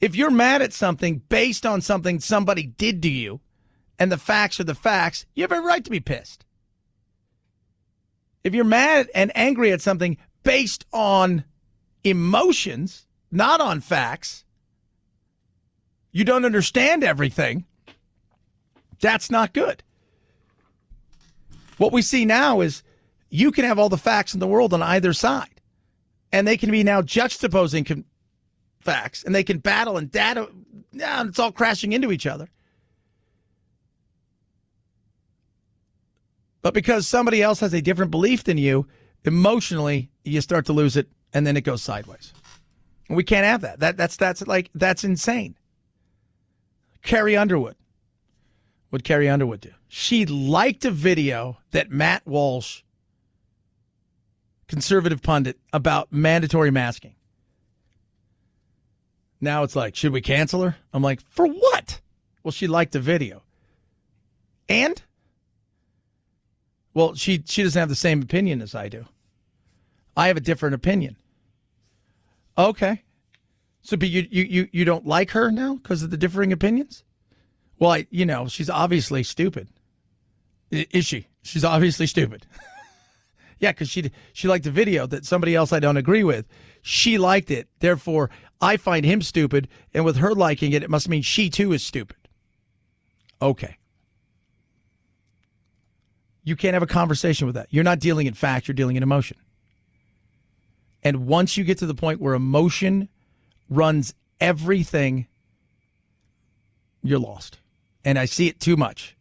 If you're mad at something based on something somebody did to you, and the facts are the facts, you have a right to be pissed. If you're mad and angry at something based on emotions, not on facts, you don't understand everything, that's not good. What we see now is you can have all the facts in the world on either side, and they can be now juxtaposing facts, and they can battle and data, and it's all crashing into each other. But because somebody else has a different belief than you, emotionally, you start to lose it, and then it goes sideways. And we can't have that. That's insane. Carrie Underwood. What Carrie Underwood do? She liked a video that Matt Walsh, conservative pundit, about mandatory masking. Now it's like, should we cancel her? I'm like, for what? Well, she liked the video. And? Well, she doesn't have the same opinion as I do. I have a different opinion. Okay. So, but you don't like her now because of the differing opinions? Well, she's obviously stupid. Is she? She's obviously stupid. Yeah, because she liked the video that somebody else I don't agree with. She liked it. Therefore, I find him stupid. And with her liking it, it must mean she too is stupid. Okay. You can't have a conversation with that. You're not dealing in fact, you're dealing in emotion. And once you get to the point where emotion runs everything, you're lost. and I see it too much.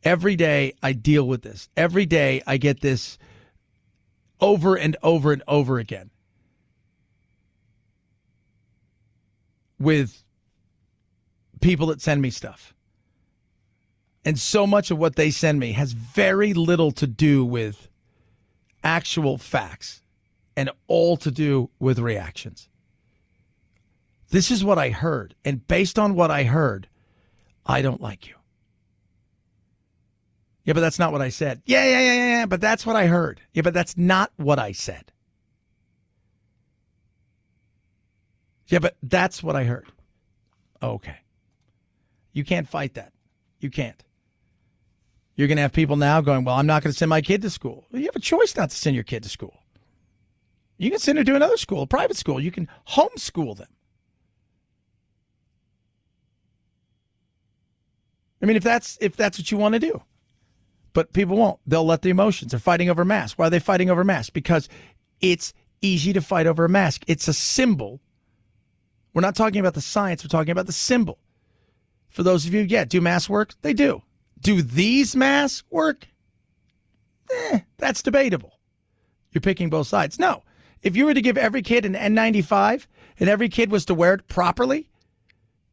Every day I deal with this. Every day I get this over and over and over again with people that send me stuff. And so much of what they send me has very little to do with actual facts and all to do with reactions. This is what I heard. And based on what I heard, I don't like you. Yeah, but that's not what I said. Yeah, but that's what I heard. Yeah, but that's not what I said. Yeah, but that's what I heard. Okay. You can't fight that. You can't. You're going to have people now going, well, I'm not going to send my kid to school. Well, you have a choice not to send your kid to school. You can send her to another school, a private school. You can homeschool them. I mean, if that's what you want to do. But people won't. They'll let the emotions. They're fighting over masks. Why are they fighting over masks? Because it's easy to fight over a mask. It's a symbol. We're not talking about the science. We're talking about the symbol. For those of you, do masks work? They do. Do these masks work? That's debatable. You're picking both sides. No. If you were to give every kid an N95 and every kid was to wear it properly,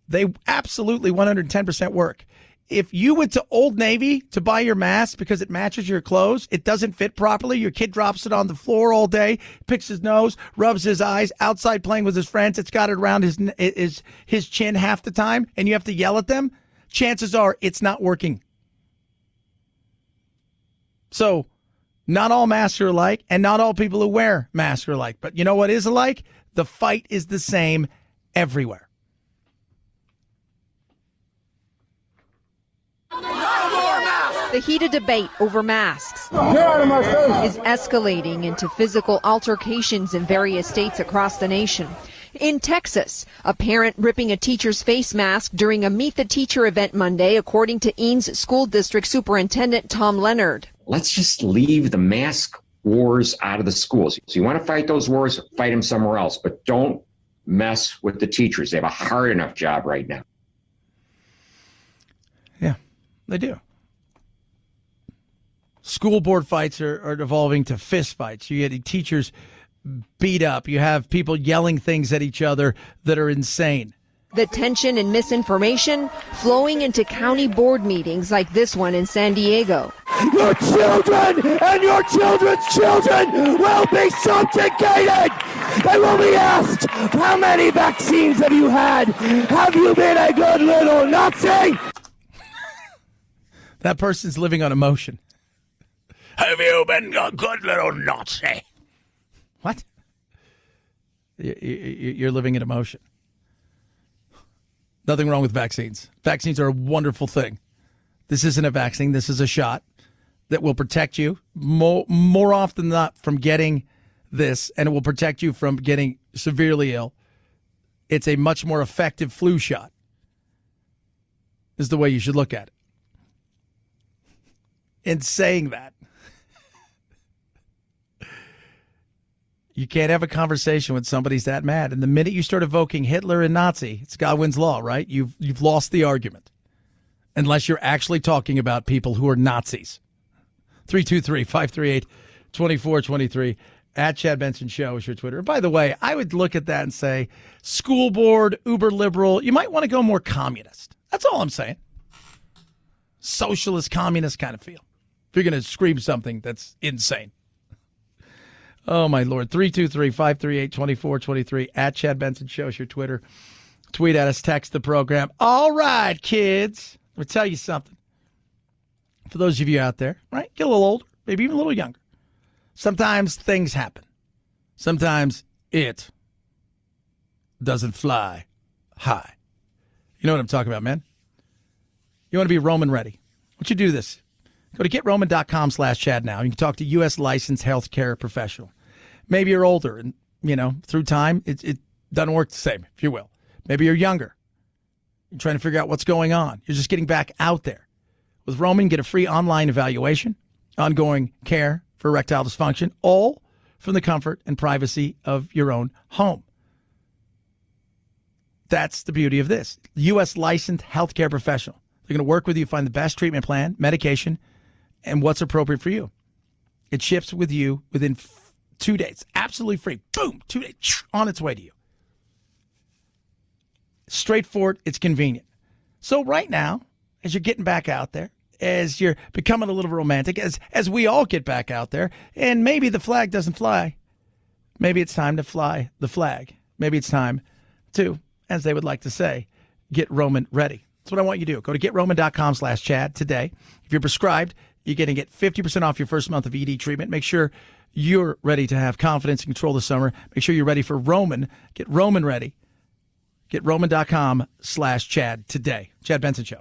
they absolutely 110% work. If you went to Old Navy to buy your mask because it matches your clothes, it doesn't fit properly, your kid drops it on the floor all day, picks his nose, rubs his eyes, outside playing with his friends, it's got it around his chin half the time, and you have to yell at them, chances are it's not working. So, not all masks are alike, and not all people who wear masks are alike. But you know what is alike? The fight is the same everywhere. The heated debate over masks is escalating into physical altercations in various states across the nation. In Texas, a parent ripping a teacher's face mask during a Meet the Teacher event Monday, according to Eanes School District Superintendent Tom Leonard. Let's just leave the mask wars out of the schools. So you want to fight those wars, fight them somewhere else, but don't mess with the teachers. They have a hard enough job right now. Yeah, they do. School board fights are devolving to fist fights. You get teachers beat up. You have people yelling things at each other that are insane. The tension and misinformation flowing into county board meetings like this one in San Diego. Your children and your children's children will be subjugated. They will be asked, how many vaccines have you had? Have you been a good little Nazi? That person's living on emotion. Have you been a good little Nazi? What? You're living in emotion. Nothing wrong with vaccines. Vaccines are a wonderful thing. This isn't a vaccine. This is a shot that will protect you more often than not from getting this, and it will protect you from getting severely ill. It's a much more effective flu shot, is the way you should look at it. In saying that, you can't have a conversation when somebody's that mad. And the minute you start evoking Hitler and Nazi, it's Godwin's law, right? You've lost the argument. Unless you're actually talking about people who are Nazis. 323-538-2423. At Chad Benson Show is your Twitter. And by the way, I would look at that and say, school board, uber liberal, you might want to go more communist. That's all I'm saying. Socialist, communist kind of feel. If you're going to scream something that's insane. Oh, my Lord. 323-538-2423. At Chad Benson Show is your Twitter. Tweet at us, text the program. All right, kids. Let me tell you something. For those of you out there, right? Get a little older, maybe even a little younger. Sometimes things happen. Sometimes it doesn't fly high. You know what I'm talking about, man? You want to be Roman ready. Why don't you do this? Go to GetRoman.com/Chad now. You can talk to U.S. licensed healthcare professional. Maybe you're older and, through time, it doesn't work the same, if you will. Maybe you're younger. You're trying to figure out what's going on. You're just getting back out there. With Roman, get a free online evaluation, ongoing care for erectile dysfunction, all from the comfort and privacy of your own home. That's the beauty of this. U.S. licensed healthcare professional. They're going to work with you, find the best treatment plan, medication, and what's appropriate for you. It ships with you within 2 days. Absolutely free. Boom. 2 days. On its way to you. Straightforward. It's convenient. So right now, as you're getting back out there, as you're becoming a little romantic, as we all get back out there, and maybe the flag doesn't fly, maybe it's time to fly the flag. Maybe it's time to, as they would like to say, get Roman ready. That's what I want you to do. Go to GetRoman.com/Chad today. If you're prescribed, you're going to get 50% off your first month of ED treatment. Make sure you're ready to have confidence and control the summer. Make sure you're ready for Roman. Get Roman ready. GetRoman.com/Chad today. Chad Benson Show.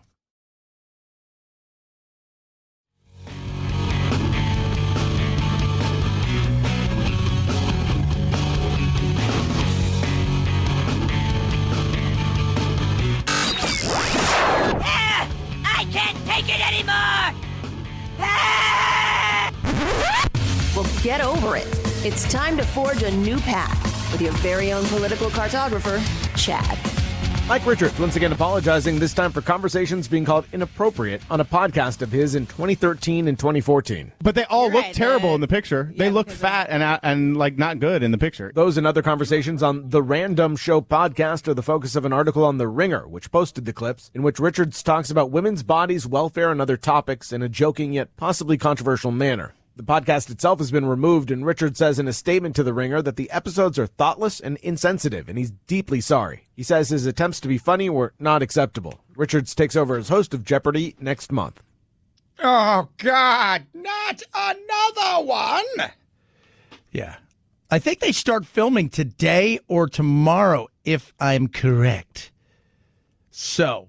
I can't take it anymore! Well, get over it. It's time to forge a new path with your very own political cartographer, Chad. Mike Richards once again apologizing, this time for conversations being called inappropriate on a podcast of his in 2013 and 2014. But they all look terrible in the picture. They look fat and like not good in the picture. Those and other conversations on the Random Show podcast are the focus of an article on The Ringer, which posted the clips, in which Richards talks about women's bodies, welfare, and other topics in a joking yet possibly controversial manner. The podcast itself has been removed, and Richard says in a statement to The Ringer that the episodes are thoughtless and insensitive, and he's deeply sorry. He says his attempts to be funny were not acceptable. Richards takes over as host of Jeopardy next month. Oh, God, not another one. Yeah. I think they start filming today or tomorrow, if I'm correct. So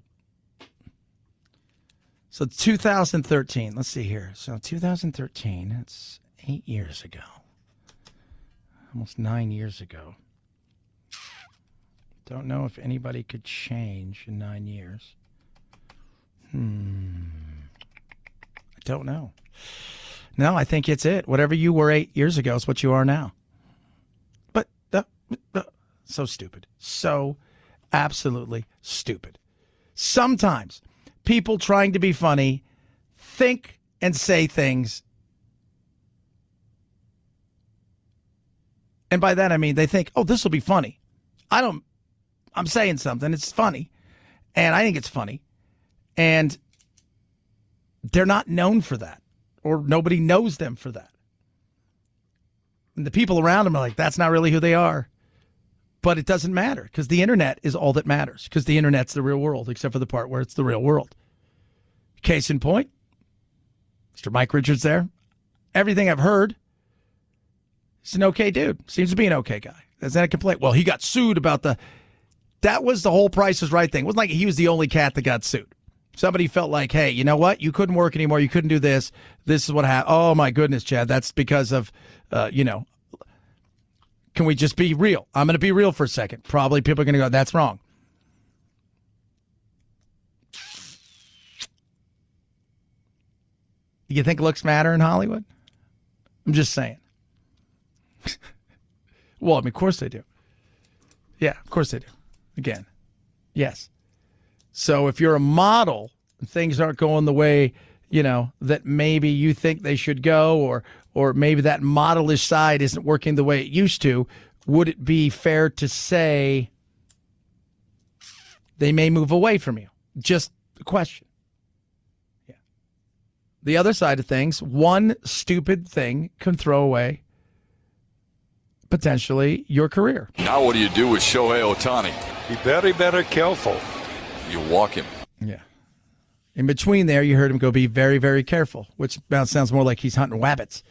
2013, let's see here. So 2013, that's 8 years ago. Almost 9 years ago. Don't know if anybody could change in 9 years. I don't know. No, I think it's it. Whatever you were 8 years ago is what you are now. But so stupid. So absolutely stupid. Sometimes people trying to be funny think and say things. And by that, I mean, they think, oh, this will be funny. I'm saying something. It's funny. And I think it's funny. And they're not known for that. Or nobody knows them for that. And the people around them are like, that's not really who they are. But it doesn't matter because the internet is all that matters because the internet's the real world, except for the part where it's the real world. Case in point, Mr. Mike Richards there. Everything I've heard, he's an okay dude. Seems to be an okay guy. Is that a complaint? Well, he got sued about that was the whole Price is Right thing. It wasn't like he was the only cat that got sued. Somebody felt like, hey, you know what? You couldn't work anymore. You couldn't do this. This is what happened. Oh, my goodness, Chad. That's because of, can we just be real? I'm going to be real for a second. Probably people are going to go, that's wrong. You think looks matter in Hollywood? I'm just saying. Well, I mean, of course they do. Yeah, of course they do. Again, yes. So if you're a model and things aren't going the way, that maybe you think they should go, or maybe that modelish side isn't working the way it used to, would it be fair to say they may move away from you? Just a question. Yeah. The other side of things, one stupid thing can throw away potentially your career. Now what do you do with Shohei Ohtani? Be very, very careful. You walk him. Yeah. In between there, you heard him go, be very, very careful, which now sounds more like he's hunting rabbits.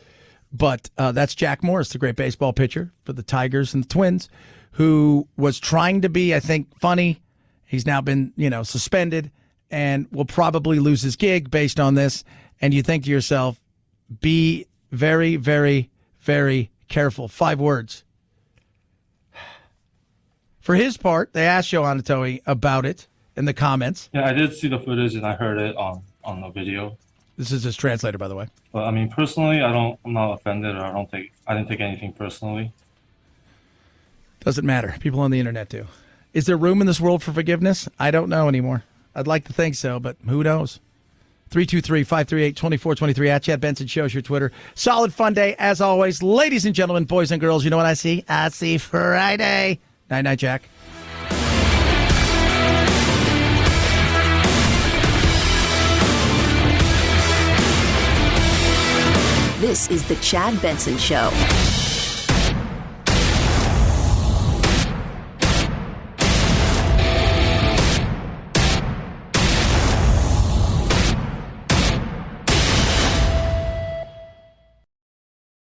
But that's Jack Morris, the great baseball pitcher for the Tigers and the Twins, who was trying to be, I think, funny. He's now been, suspended and will probably lose his gig based on this. And you think to yourself, be very, very, very careful. 5 words. For his part, they asked Joe Anatoly about it in the comments. Yeah, I did see the footage and I heard it on the video. This is his translator, by the way. But I mean, personally, I'm not offended, or I didn't take anything personally. Doesn't matter. People on the internet do. Is there room in this world for forgiveness? I don't know anymore. I'd like to think so, but who knows? 323-538-2423 at Chad Benson Show's your Twitter. Solid fun day as always. Ladies and gentlemen, boys and girls, you know what I see? I see Friday. Night-night, Jack. This is the Chad Benson Show.